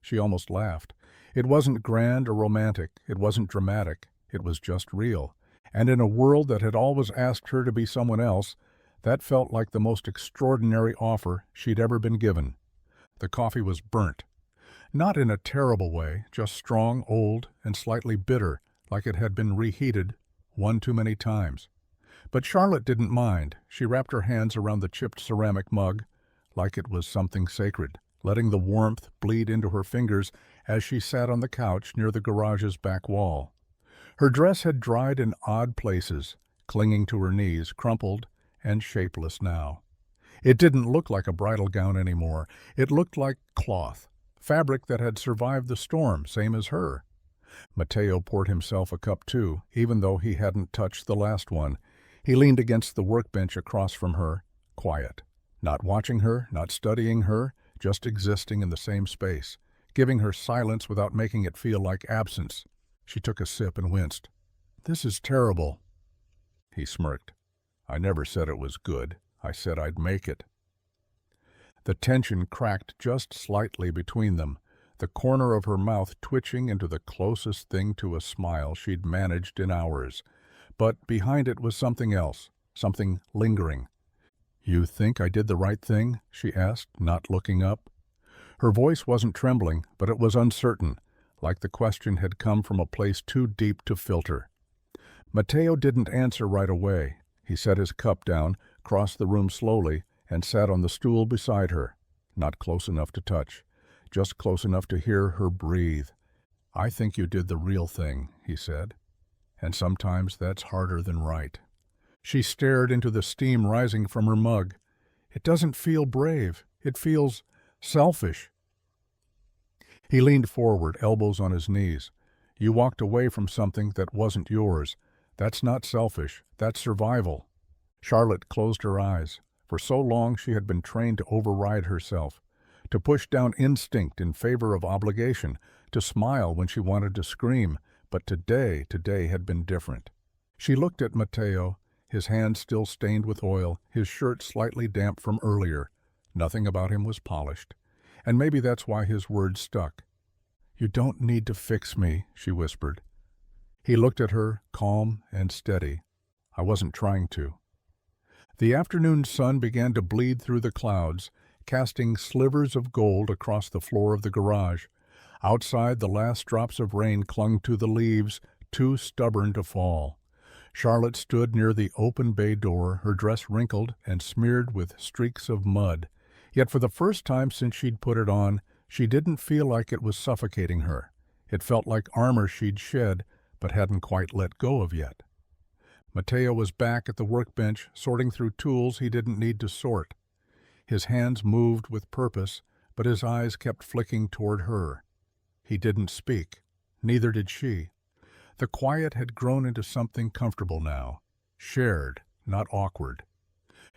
She almost laughed. It wasn't grand or romantic, it wasn't dramatic, it was just real. And in a world that had always asked her to be someone else, that felt like the most extraordinary offer she'd ever been given. The coffee was burnt. Not in a terrible way, just strong, old, and slightly bitter, like it had been reheated one too many times. But Charlotte didn't mind. She wrapped her hands around the chipped ceramic mug, like it was something sacred, letting the warmth bleed into her fingers as she sat on the couch near the garage's back wall. Her dress had dried in odd places, clinging to her knees, crumpled and shapeless now. It didn't look like a bridal gown anymore. It looked like cloth, fabric that had survived the storm, same as her. Matteo poured himself a cup too, even though he hadn't touched the last one. He leaned against the workbench across from her, quiet, not watching her, not studying her, just existing in the same space, giving her silence without making it feel like absence. She took a sip and winced. "This is terrible." He smirked. "I never said it was good. I said I'd make it." The tension cracked just slightly between them, the corner of her mouth twitching into the closest thing to a smile she'd managed in hours. But behind it was something else, something lingering. "You think I did the right thing?" she asked, not looking up. Her voice wasn't trembling, but it was uncertain, like the question had come from a place too deep to filter. Matteo didn't answer right away. He set his cup down, crossed the room slowly, and sat on the stool beside her, not close enough to touch, just close enough to hear her breathe. "I think you did the real thing," he said. "And sometimes that's harder than right." She stared into the steam rising from her mug. "It doesn't feel brave. It feels selfish." He leaned forward, elbows on his knees. "You walked away from something that wasn't yours. That's not selfish. That's survival." Charlotte closed her eyes. For so long she had been trained to override herself, to push down instinct in favor of obligation, to smile when she wanted to scream. But today had been different. She looked at Matteo, his hands still stained with oil, his shirt slightly damp from earlier. Nothing about him was polished. And maybe that's why his words stuck. "You don't need to fix me," she whispered. He looked at her, calm and steady. "I wasn't trying to." The afternoon sun began to bleed through the clouds, casting slivers of gold across the floor of the garage. Outside, the last drops of rain clung to the leaves, too stubborn to fall. Charlotte stood near the open bay door, her dress wrinkled and smeared with streaks of mud. Yet for the first time since she'd put it on, She didn't feel like it was suffocating her. It felt like armor she'd shed but hadn't quite let go of yet. Mateo was back at the workbench, sorting through tools he didn't need to sort. His hands moved with purpose, but his eyes kept flicking toward her. He didn't speak. Neither did she. The quiet had grown into something comfortable now. Shared, not awkward.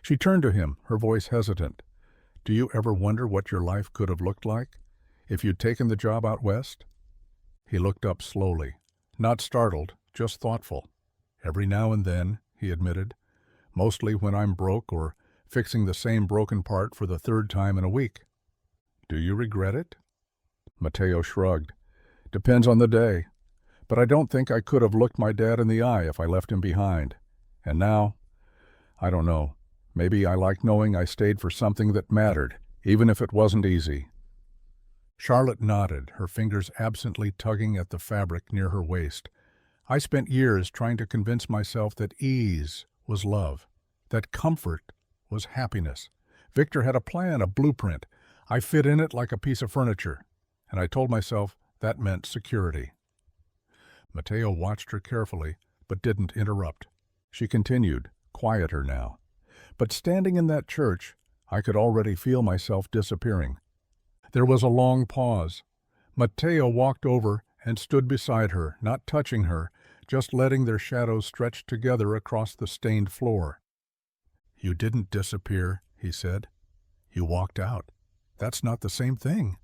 She turned to him, her voice hesitant. "Do you ever wonder what your life could have looked like if you'd taken the job out west?" He looked up slowly. Not startled, just thoughtful. "Every now and then," he admitted. "Mostly when I'm broke or fixing the same broken part for the third time in a week." "Do you regret it?" Mateo shrugged. "Depends on the day. But I don't think I could have looked my dad in the eye if I left him behind. And now, I don't know. Maybe I like knowing I stayed for something that mattered, even if it wasn't easy." Charlotte nodded, her fingers absently tugging at the fabric near her waist. "I spent years trying to convince myself that ease was love, that comfort was happiness. Victor had a plan, a blueprint. I fit in it like a piece of furniture, and I told myself that meant security." Mateo watched her carefully, but didn't interrupt. She continued, quieter now. "But standing in that church, I could already feel myself disappearing." There was a long pause. Mateo walked over and stood beside her, not touching her, just letting their shadows stretch together across the stained floor. "You didn't disappear," he said. "You walked out. That's not the same thing."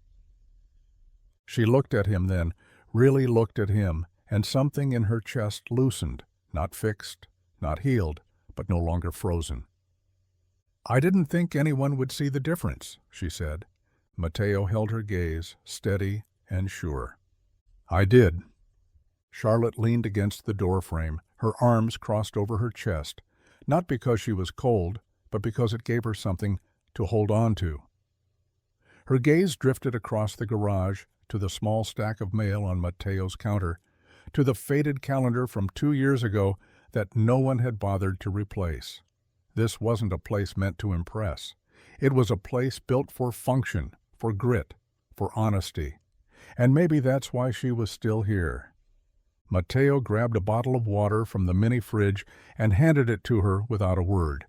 She looked at him then, really looked at him, and something in her chest loosened, not fixed, not healed, but no longer frozen. "I didn't think anyone would see the difference," she said. Mateo held her gaze, steady and sure. "I did." Charlotte leaned against the doorframe, her arms crossed over her chest, not because she was cold, but because it gave her something to hold on to. Her gaze drifted across the garage to the small stack of mail on Mateo's counter, to the faded calendar from 2 years ago that no one had bothered to replace. This wasn't a place meant to impress. It was a place built for function, for grit, for honesty. And maybe that's why she was still here. Mateo grabbed a bottle of water from the mini fridge and handed it to her without a word.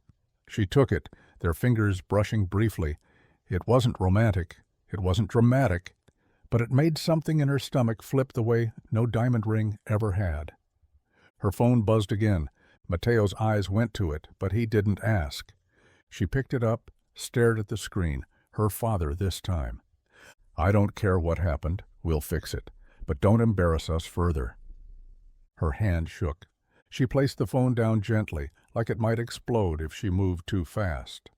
She took it, their fingers brushing briefly. It wasn't romantic, it wasn't dramatic, but it made something in her stomach flip the way no diamond ring ever had. Her phone buzzed again. Mateo's eyes went to it, but he didn't ask. She picked it up, stared at the screen. Her father this time. "I don't care what happened. We'll fix it. But don't embarrass us further." Her hand shook. She placed the phone down gently, like it might explode if she moved too fast.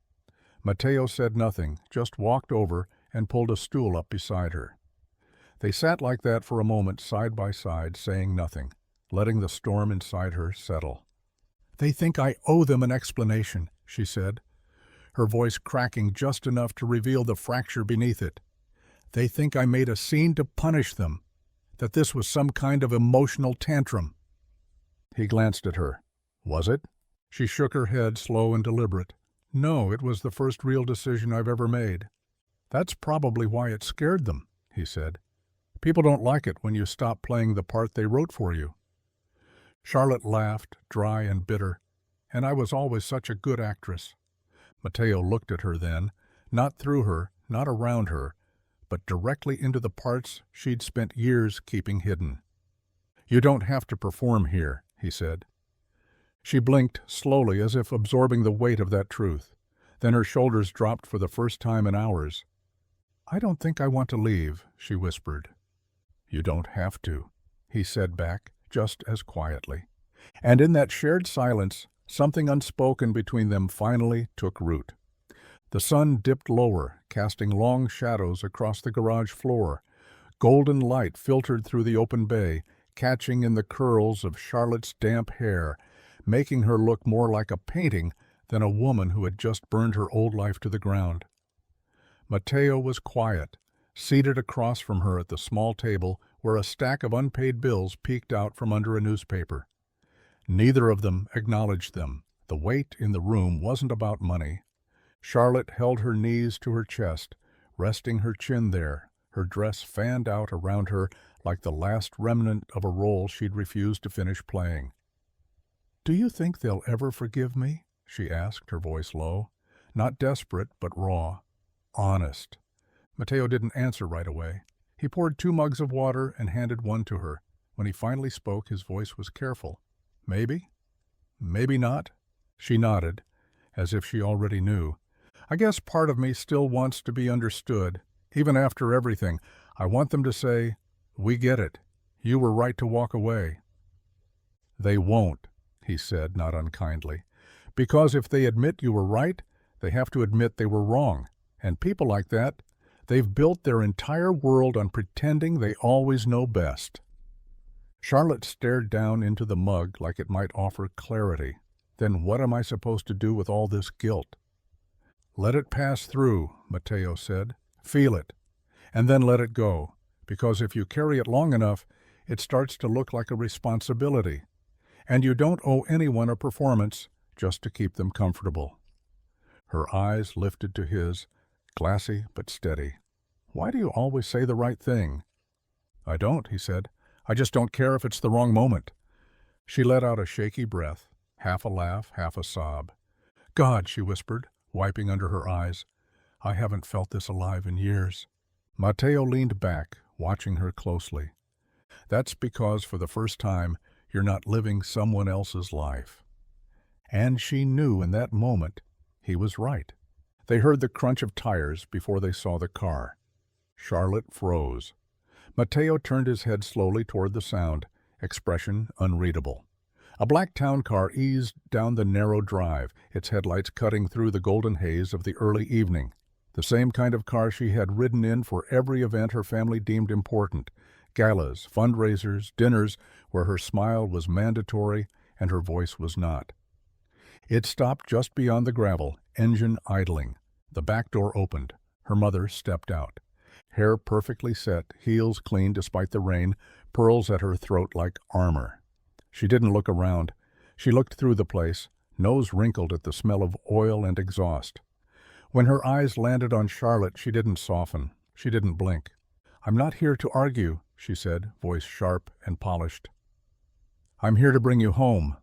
Mateo said nothing, just walked over and pulled a stool up beside her. They sat like that for a moment side by side, saying nothing, letting the storm inside her settle. "They think I owe them an explanation," she said, her voice cracking just enough to reveal the fracture beneath it. "They think I made a scene to punish them, that this was some kind of emotional tantrum." He glanced at her. "Was it?" She shook her head, slow and deliberate. "No, it was the first real decision I've ever made." "That's probably why it scared them," he said. "People don't like it when you stop playing the part they wrote for you." Charlotte laughed, dry and bitter. "And I was always such a good actress." Mateo looked at her then, not through her, not around her, but directly into the parts she'd spent years keeping hidden. "You don't have to perform here," he said. She blinked slowly, as if absorbing the weight of that truth. Then her shoulders dropped for the first time in hours. "I don't think I want to leave," she whispered. "You don't have to," he said back, just as quietly. And in that shared silence, something unspoken between them finally took root. The sun dipped lower, casting long shadows across the garage floor. Golden light filtered through the open bay, catching in the curls of Charlotte's damp hair, making her look more like a painting than a woman who had just burned her old life to the ground. Mateo was quiet, seated across from her at the small table where a stack of unpaid bills peeked out from under a newspaper. Neither of them acknowledged them. The weight in the room wasn't about money. Charlotte held her knees to her chest, resting her chin there, Her dress fanned out around her like the last remnant of a role she'd refused to finish playing. "Do you think they'll ever forgive me?" she asked, her voice low. Not desperate, but raw. Honest. Matteo didn't answer right away. He poured 2 mugs of water and handed one to her. When he finally spoke, his voice was careful. "Maybe? Maybe not?" She nodded, as if she already knew. "I guess part of me still wants to be understood. Even after everything, I want them to say, 'We get it. You were right to walk away.'" "They won't," he said, not unkindly. "Because if they admit you were right, they have to admit they were wrong. And people like that, they've built their entire world on pretending they always know best." Charlotte stared down into the mug like it might offer clarity. "Then what am I supposed to do with all this guilt?" "Let it pass through," Matteo said. "Feel it, and then let it go, because if you carry it long enough, it starts to look like a responsibility. And you don't owe anyone a performance just to keep them comfortable." Her eyes lifted to his, glassy but steady. "Why do you always say the right thing?" "I don't," he said. "I just don't care if it's the wrong moment." She let out a shaky breath, half a laugh, half a sob. "God," she whispered, wiping under her eyes, "I haven't felt this alive in years." Matteo leaned back, watching her closely. "That's because for the first time you're not living someone else's life." And she knew in that moment he was right. They heard the crunch of tires before they saw the car. Charlotte froze. Matteo turned his head slowly toward the sound, expression unreadable. A black town car eased down the narrow drive, its headlights cutting through the golden haze of the early evening. The same kind of car she had ridden in for every event her family deemed important. Galas, fundraisers, dinners where her smile was mandatory and her voice was not. It stopped just beyond the gravel, engine idling. The back door opened. Her mother stepped out. Hair perfectly set, heels clean despite the rain, pearls at her throat like armor. She didn't look around. She looked through the place, nose wrinkled at the smell of oil and exhaust. When her eyes landed on Charlotte, she didn't soften. She didn't blink. "I'm not here to argue," she said, voice sharp and polished. "I'm here to bring you home."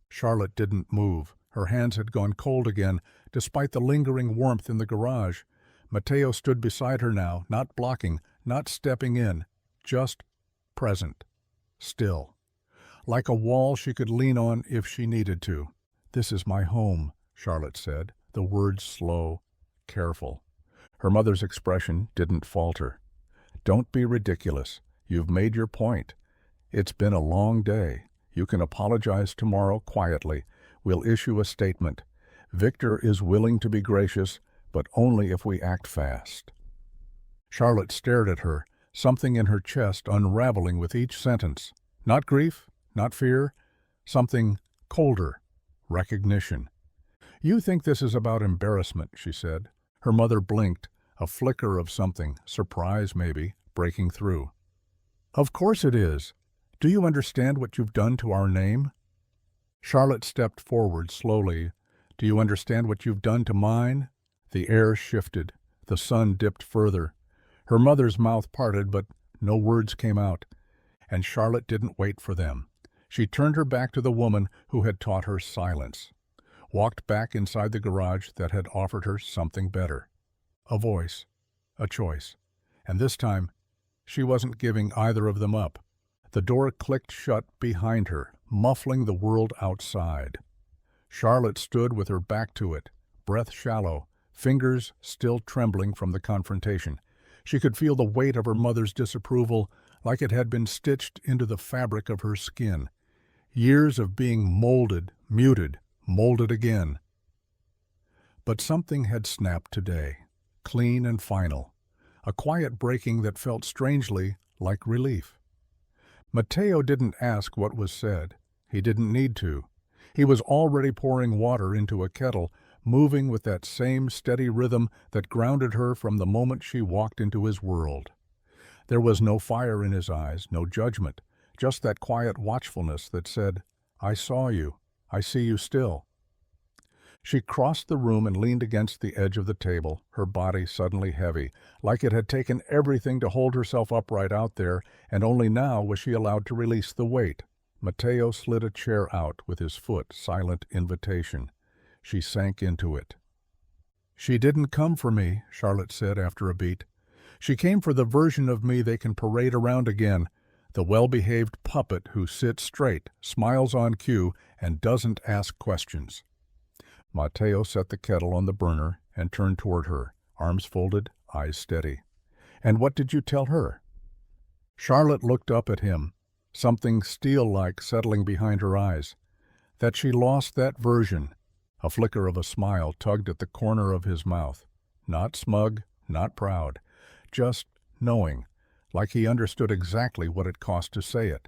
Charlotte didn't move. Her hands had gone cold again, despite the lingering warmth in the garage. Matteo stood beside her now, not blocking, not stepping in, just present, still. Like a wall she could lean on if she needed to. "This is my home," Charlotte said, the words slow, careful. Her mother's expression didn't falter. "Don't be ridiculous. You've made your point. It's been a long day. You can apologize tomorrow quietly. We'll issue a statement. Victor is willing to be gracious, but only if we act fast." Charlotte stared at her, something in her chest unraveling with each sentence. Not grief, not fear, something colder, recognition. "You think this is about embarrassment," she said. Her mother blinked, a flicker of something, surprise maybe, breaking through. "Of course it is. Do you understand what you've done to our name?" Charlotte stepped forward slowly. "Do you understand what you've done to mine?" The air shifted. The sun dipped further. Her mother's mouth parted, but no words came out. And Charlotte didn't wait for them. She turned her back to the woman who had taught her silence. Walked back inside the garage that had offered her something better. A voice. A choice. And this time, she wasn't giving either of them up. The door clicked shut behind her, muffling the world outside. Charlotte stood with her back to it, breath shallow, fingers still trembling from the confrontation. She could feel the weight of her mother's disapproval like it had been stitched into the fabric of her skin. Years of being molded, muted, molded again. But something had snapped today, clean and final, a quiet breaking that felt strangely like relief. Matteo didn't ask what was said. He didn't need to. He was already pouring water into a kettle, moving with that same steady rhythm that grounded her from the moment she walked into his world. There was no fire in his eyes, no judgment, just that quiet watchfulness that said, "I saw you. I see you still." She crossed the room and leaned against the edge of the table, her body suddenly heavy, like it had taken everything to hold herself upright out there, and only now was she allowed to release the weight. Mateo slid a chair out with his foot, silent invitation. She sank into it. "She didn't come for me," Charlotte said after a beat. "She came for the version of me they can parade around again, the well-behaved puppet who sits straight, smiles on cue, and doesn't ask questions." Mateo set the kettle on the burner and turned toward her, arms folded, eyes steady. "And what did you tell her?" Charlotte looked up at him, something steel-like settling behind her eyes. That she lost that version. A flicker of a smile tugged at the corner of his mouth. Not smug, not proud, just knowing, like he understood exactly what it cost to say it.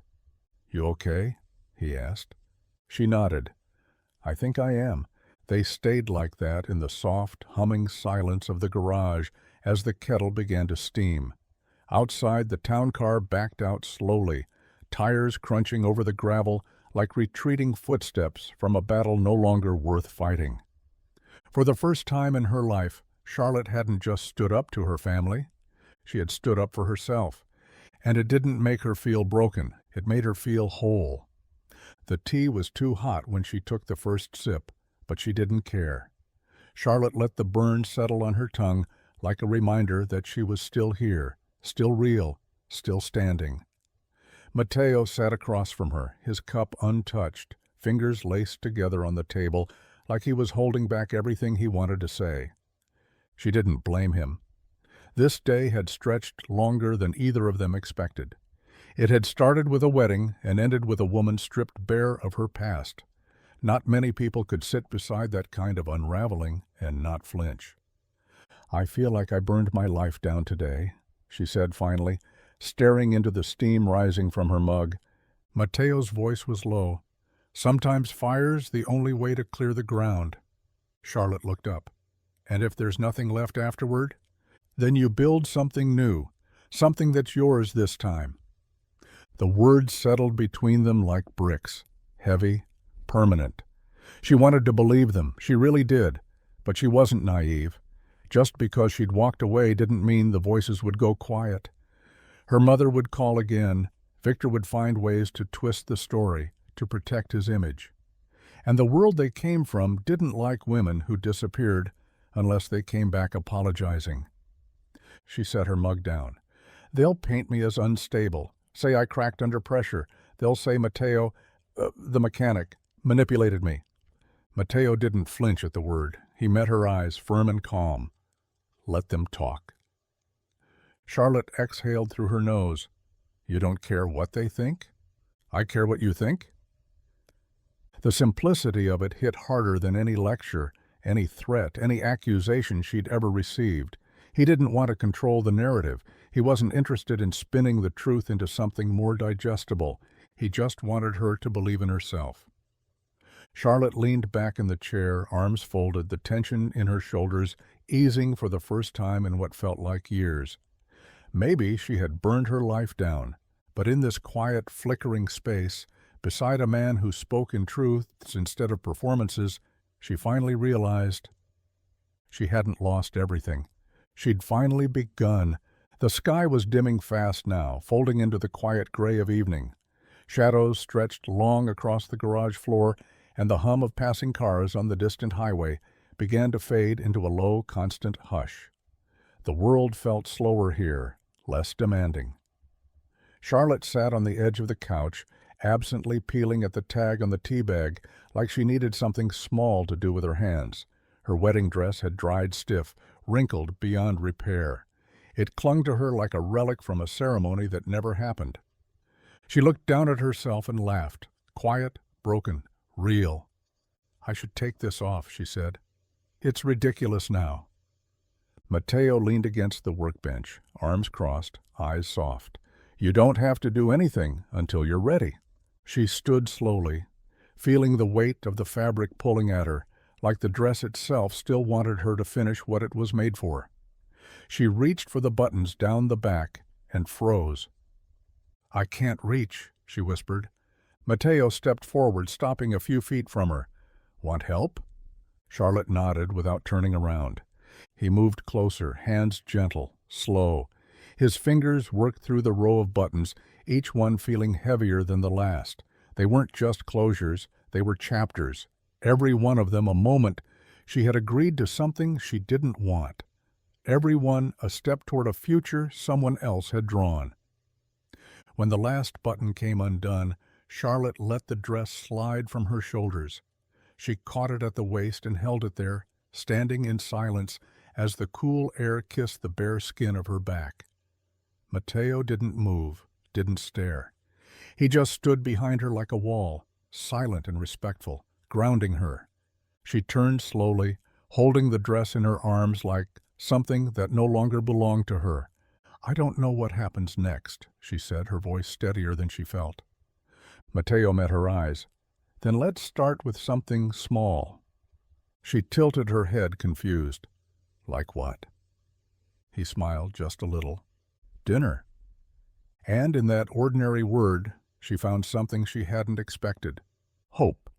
"You okay?" he asked. She nodded. "I think I am." They stayed like that in the soft, humming silence of the garage as the kettle began to steam. Outside, the town car backed out slowly, tires crunching over the gravel like retreating footsteps from a battle no longer worth fighting. For the first time in her life, Charlotte hadn't just stood up to her family. She had stood up for herself. And it didn't make her feel broken. It made her feel whole. The tea was too hot when she took the first sip, but she didn't care. Charlotte let the burn settle on her tongue like a reminder that she was still here, still real, still standing. Mateo sat across from her, his cup untouched, fingers laced together on the table like he was holding back everything he wanted to say. She didn't blame him. This day had stretched longer than either of them expected. It had started with a wedding and ended with a woman stripped bare of her past. Not many people could sit beside that kind of unraveling and not flinch. "I feel like I burned my life down today," she said finally, staring into the steam rising from her mug. Mateo's voice was low. "Sometimes fire's the only way to clear the ground." Charlotte looked up. "And if there's nothing left afterward? Then you build something new, something that's yours this time." The words settled between them like bricks, heavy, permanent. She wanted to believe them, she really did, but she wasn't naive. Just because she'd walked away didn't mean the voices would go quiet. Her mother would call again, Victor would find ways to twist the story, to protect his image. And the world they came from didn't like women who disappeared unless they came back apologizing. She set her mug down. "They'll paint me as unstable, say I cracked under pressure. They'll say Mateo, the mechanic, manipulated me." Mateo didn't flinch at the word. He met her eyes, firm and calm. "Let them talk." Charlotte exhaled through her nose. "You don't care what they think? I care what you think?" The simplicity of it hit harder than any lecture, any threat, any accusation she'd ever received. He didn't want to control the narrative. He wasn't interested in spinning the truth into something more digestible. He just wanted her to believe in herself. Charlotte leaned back in the chair, arms folded, the tension in her shoulders easing for the first time in what felt like years. Maybe she had burned her life down, but in this quiet, flickering space, beside a man who spoke in truths instead of performances, she finally realized she hadn't lost everything. She'd finally begun. The sky was dimming fast now, folding into the quiet gray of evening. Shadows stretched long across the garage floor, and the hum of passing cars on the distant highway began to fade into a low, constant hush. The world felt slower here, less demanding. Charlotte sat on the edge of the couch, absently peeling at the tag on the tea bag like she needed something small to do with her hands. Her wedding dress had dried stiff, wrinkled beyond repair. It clung to her like a relic from a ceremony that never happened. She looked down at herself and laughed, quiet, broken, real. "I should take this off," she said. "It's ridiculous now." Mateo leaned against the workbench, arms crossed, eyes soft. "You don't have to do anything until you're ready." She stood slowly, feeling the weight of the fabric pulling at her, like the dress itself still wanted her to finish what it was made for. She reached for the buttons down the back and froze. "I can't reach," she whispered. Mateo stepped forward, stopping a few feet from her. "Want help?" Charlotte nodded without turning around. He moved closer, hands gentle, slow. His fingers worked through the row of buttons, each one feeling heavier than the last. They weren't just closures, they were chapters. Every one of them a moment she had agreed to something she didn't want. Every one a step toward a future someone else had drawn. When the last button came undone, Charlotte let the dress slide from her shoulders. She caught it at the waist and held it there, standing in silence as the cool air kissed the bare skin of her back. Mateo didn't move, didn't stare. He just stood behind her like a wall, silent and respectful, grounding her. She turned slowly, holding the dress in her arms like something that no longer belonged to her. "I don't know what happens next," she said, her voice steadier than she felt. Mateo met her eyes. "Then let's start with something small." She tilted her head, confused. "Like what?" He smiled just a little. "Dinner." And in that ordinary word, she found something she hadn't expected. Hope.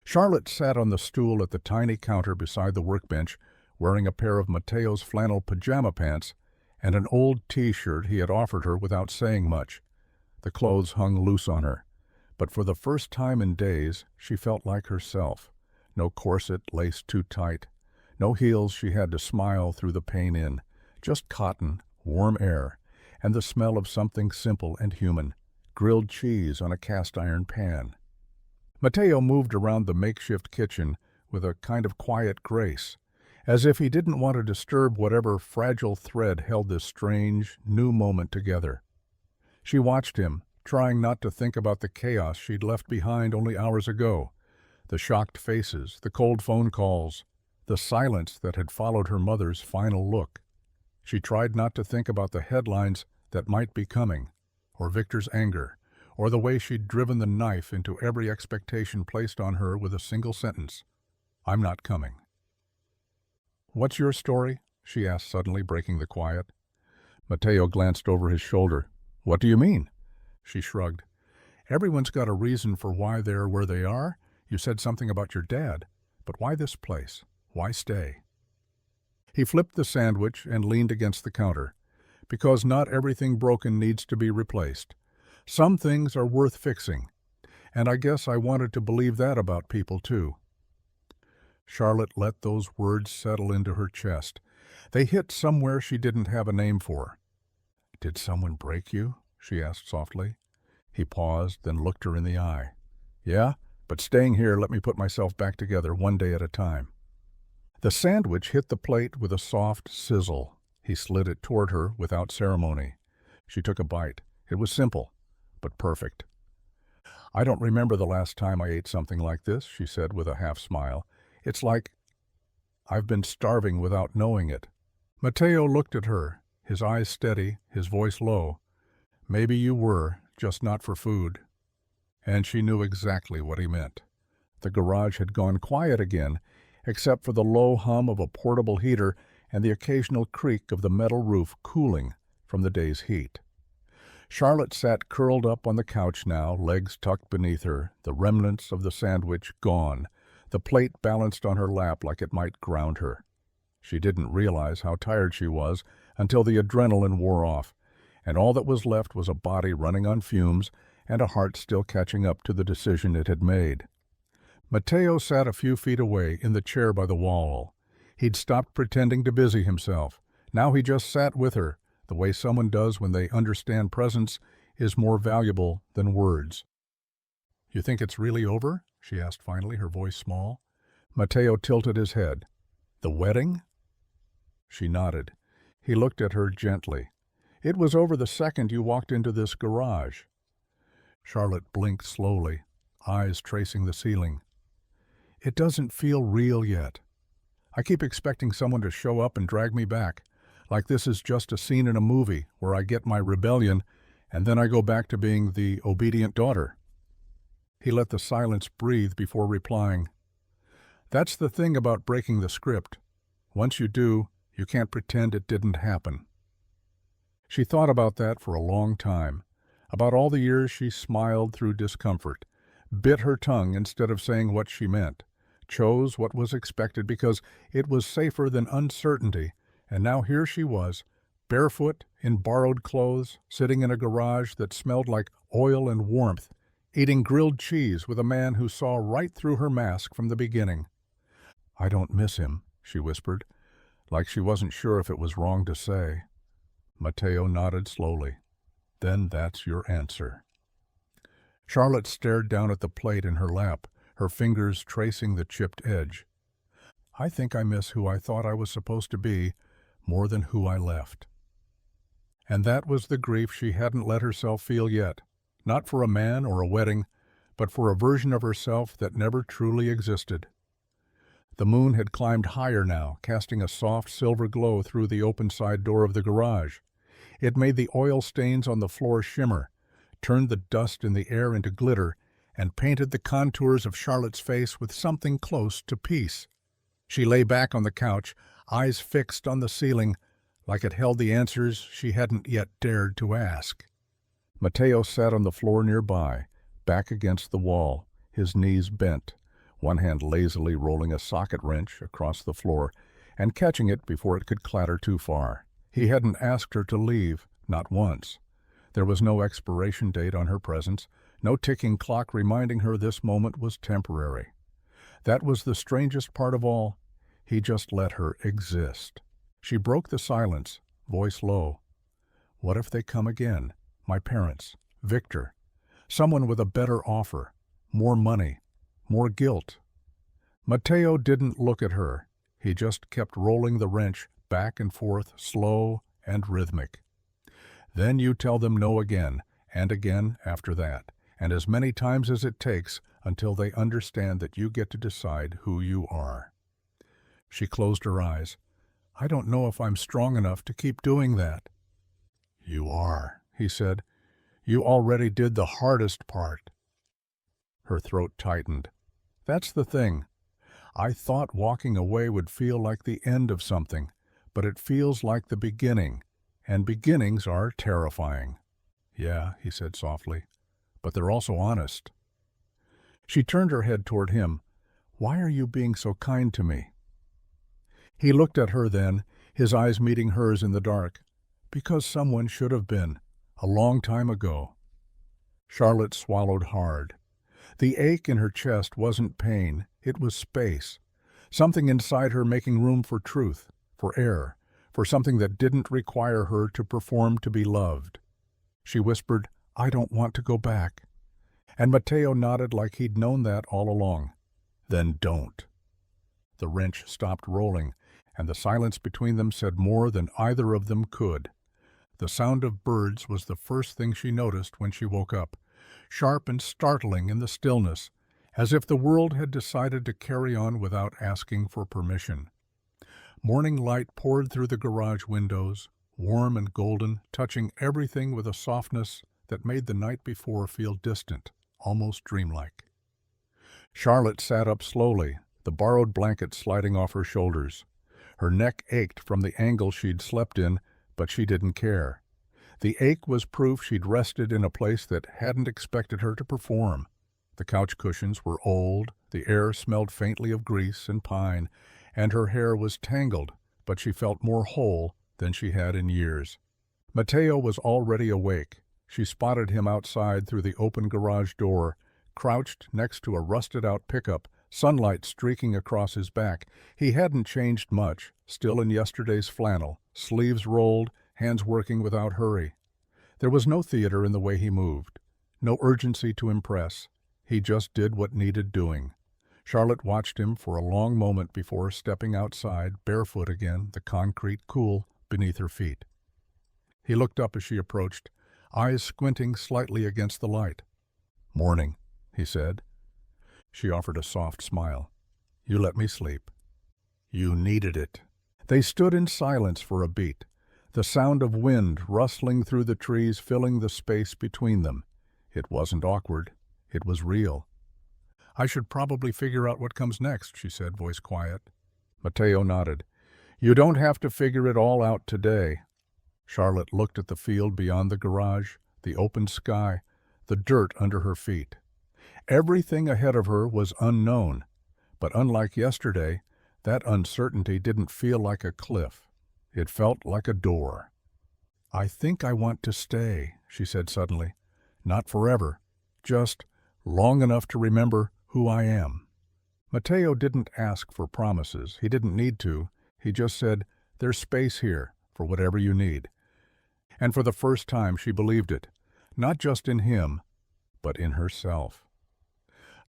Charlotte sat on the stool at the tiny counter beside the workbench, wearing a pair of Mateo's flannel pajama pants and an old T-shirt he had offered her without saying much. The clothes hung loose on her, but for the first time in days she felt like herself. No corset laced too tight, no heels she had to smile through the pain in, just cotton, warm air, and the smell of something simple and human, grilled cheese on a cast-iron pan. Mateo moved around the makeshift kitchen with a kind of quiet grace, as if he didn't want to disturb whatever fragile thread held this strange, new moment together. She watched him, trying not to think about the chaos she'd left behind only hours ago, the shocked faces, the cold phone calls, the silence that had followed her mother's final look. She tried not to think about the headlines that might be coming, or Victor's anger, or the way she'd driven the knife into every expectation placed on her with a single sentence: "I'm not coming." "What's your story?" she asked suddenly, breaking the quiet. Mateo glanced over his shoulder. "What do you mean?" She shrugged. "Everyone's got a reason for why they're where they are. You said something about your dad. But why this place? Why stay?" He flipped the sandwich and leaned against the counter. "Because not everything broken needs to be replaced. Some things are worth fixing. And I guess I wanted to believe that about people, too." Charlotte let those words settle into her chest. They hit somewhere she didn't have a name for. "Did someone break you?" she asked softly. He paused, then looked her in the eye. "Yeah, but staying here let me put myself back together one day at a time." The sandwich hit the plate with a soft sizzle. He slid it toward her without ceremony. She took a bite. It was simple, but perfect. "I don't remember the last time I ate something like this," she said with a half-smile. "It's like I've been starving without knowing it." Mateo looked at her, his eyes steady, his voice low. "Maybe you were, just not for food." And she knew exactly what he meant. The garage had gone quiet again, except for the low hum of a portable heater and the occasional creak of the metal roof cooling from the day's heat. Charlotte sat curled up on the couch now, legs tucked beneath her, the remnants of the sandwich gone, the plate balanced on her lap like it might ground her. She didn't realize how tired she was until the adrenaline wore off, and all that was left was a body running on fumes and a heart still catching up to the decision it had made. Mateo sat a few feet away in the chair by the wall. He'd stopped pretending to busy himself. Now he just sat with her, the way someone does when they understand presence is more valuable than words. "You think it's really over?" she asked finally, her voice small. Mateo tilted his head. "The wedding?" She nodded. He looked at her gently. "It was over the second you walked into this garage." Charlotte blinked slowly, eyes tracing the ceiling. "It doesn't feel real yet. I keep expecting someone to show up and drag me back, like this is just a scene in a movie where I get my rebellion and then I go back to being the obedient daughter." He let the silence breathe before replying. "That's the thing about breaking the script. Once you do, you can't pretend it didn't happen." She thought about that for a long time, about all the years she smiled through discomfort, bit her tongue instead of saying what she meant, chose what was expected because it was safer than uncertainty, and now here she was, barefoot, in borrowed clothes, sitting in a garage that smelled like oil and warmth, eating grilled cheese with a man who saw right through her mask from the beginning. "I don't miss him," she whispered, like she wasn't sure if it was wrong to say. Mateo nodded slowly. "Then that's your answer." Charlotte stared down at the plate in her lap, her fingers tracing the chipped edge. "I think I miss who I thought I was supposed to be more than who I left." And that was the grief she hadn't let herself feel yet, not for a man or a wedding, but for a version of herself that never truly existed. The moon had climbed higher now, casting a soft silver glow through the open side door of the garage. It made the oil stains on the floor shimmer, turned the dust in the air into glitter, and painted the contours of Charlotte's face with something close to peace. She lay back on the couch, eyes fixed on the ceiling, like it held the answers she hadn't yet dared to ask. Mateo sat on the floor nearby, back against the wall, his knees bent, one hand lazily rolling a socket wrench across the floor and catching it before it could clatter too far. He hadn't asked her to leave, not once. There was no expiration date on her presence, no ticking clock reminding her this moment was temporary. That was the strangest part of all. He just let her exist. She broke the silence, voice low. "What if they come again? My parents, Victor, someone with a better offer, more money, more guilt." Mateo didn't look at her. He just kept rolling the wrench back and forth, slow and rhythmic. "Then you tell them no again, and again after that, and as many times as it takes until they understand that you get to decide who you are." She closed her eyes. "I don't know if I'm strong enough to keep doing that." "You are," he said. "You already did the hardest part." Her throat tightened. "That's the thing. I thought walking away would feel like the end of something, but it feels like the beginning, and beginnings are terrifying." "Yeah," he said softly, "but they're also honest." She turned her head toward him. "Why are you being so kind to me?" He looked at her then, his eyes meeting hers in the dark. "Because someone should have been, a long time ago." Charlotte swallowed hard. The ache in her chest wasn't pain, it was space. Something inside her making room for truth, for air, for something that didn't require her to perform to be loved. She whispered, "I don't want to go back." And Mateo nodded like he'd known that all along. "Then don't." The wrench stopped rolling, and the silence between them said more than either of them could. The sound of birds was the first thing she noticed when she woke up, sharp and startling in the stillness, as if the world had decided to carry on without asking for permission. Morning light poured through the garage windows, warm and golden, touching everything with a softness that made the night before feel distant, almost dreamlike. Charlotte sat up slowly, the borrowed blanket sliding off her shoulders. Her neck ached from the angle she'd slept in, but she didn't care. The ache was proof she'd rested in a place that hadn't expected her to perform. The couch cushions were old, the air smelled faintly of grease and pine, and her hair was tangled, but she felt more whole than she had in years. Mateo was already awake. She spotted him outside through the open garage door, crouched next to a rusted-out pickup, sunlight streaking across his back. He hadn't changed much, still in yesterday's flannel, sleeves rolled, hands working without hurry. There was no theater in the way he moved, no urgency to impress. He just did what needed doing. Charlotte watched him for a long moment before stepping outside, barefoot again, the concrete cool beneath her feet. He looked up as she approached, eyes squinting slightly against the light. "Morning," he said. She offered a soft smile. "You let me sleep." "You needed it." They stood in silence for a beat, the sound of wind rustling through the trees filling the space between them. It wasn't awkward. It was real. "I should probably figure out what comes next," she said, voice quiet. Mateo nodded. "You don't have to figure it all out today." Charlotte looked at the field beyond the garage, the open sky, the dirt under her feet. Everything ahead of her was unknown, But unlike yesterday, that uncertainty didn't feel like a cliff. It felt like a door. "I think I want to stay," she said suddenly. "Not forever, just long enough to remember who I am." Mateo didn't ask for promises. He didn't need to. He just said, "There's space here for whatever you need." And for the first time she believed it, not just in him, but in herself.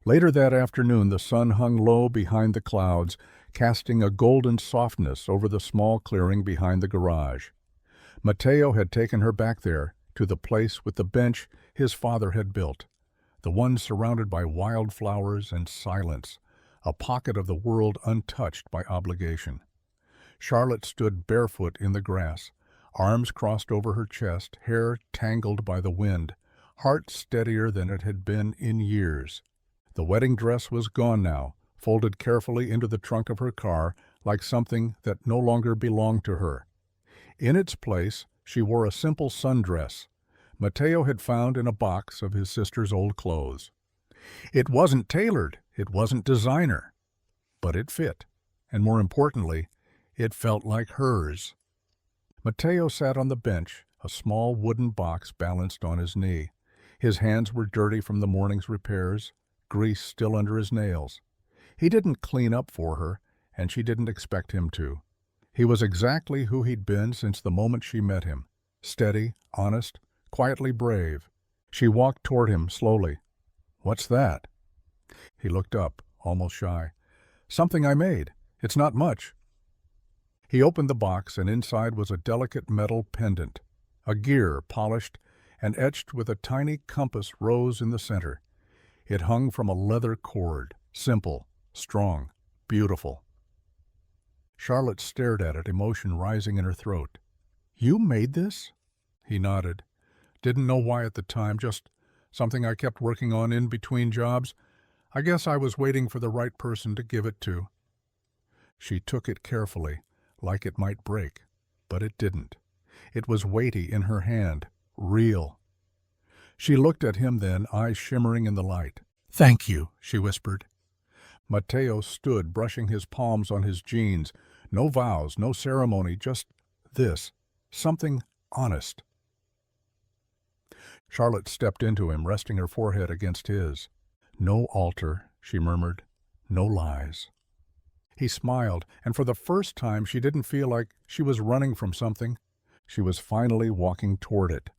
Later that afternoon the sun hung low behind the clouds, casting a golden softness over the small clearing behind the garage. Mateo had taken her back there, to the place with the bench his father had built, the one surrounded by wildflowers and silence, a pocket of the world untouched by obligation. Charlotte stood barefoot in the grass, arms crossed over her chest, hair tangled by the wind, heart steadier than it had been in years. The wedding dress was gone now, folded carefully into the trunk of her car like something that no longer belonged to her. In its place, she wore a simple sundress Mateo had found in a box of his sister's old clothes. It wasn't tailored, it wasn't designer, but it fit, and more importantly, it felt like hers. Mateo sat on the bench, a small wooden box balanced on his knee. His hands were dirty from the morning's repairs, grease still under his nails. He didn't clean up for her, and she didn't expect him to. He was exactly who he'd been since the moment she met him, steady, honest, quietly brave. She walked toward him slowly. "What's that?" He looked up, almost shy. "Something I made. It's not much." He opened the box, and inside was a delicate metal pendant, a gear polished and etched with a tiny compass rose in the center. It hung from a leather cord, simple, strong, beautiful. Charlotte stared at it, emotion rising in her throat. "You made this?" He nodded. "Didn't know why at the time, just something I kept working on in between jobs. I guess I was waiting for the right person to give it to." She took it carefully, like it might break, but it didn't. It was weighty in her hand, real. She looked at him then, eyes shimmering in the light. "Thank you," she whispered. Mateo stood, brushing his palms on his jeans. No vows, no ceremony, just this, something honest. Charlotte stepped into him, resting her forehead against his. "No altar," she murmured. "No lies." He smiled, and for the first time she didn't feel like she was running from something. She was finally walking toward it.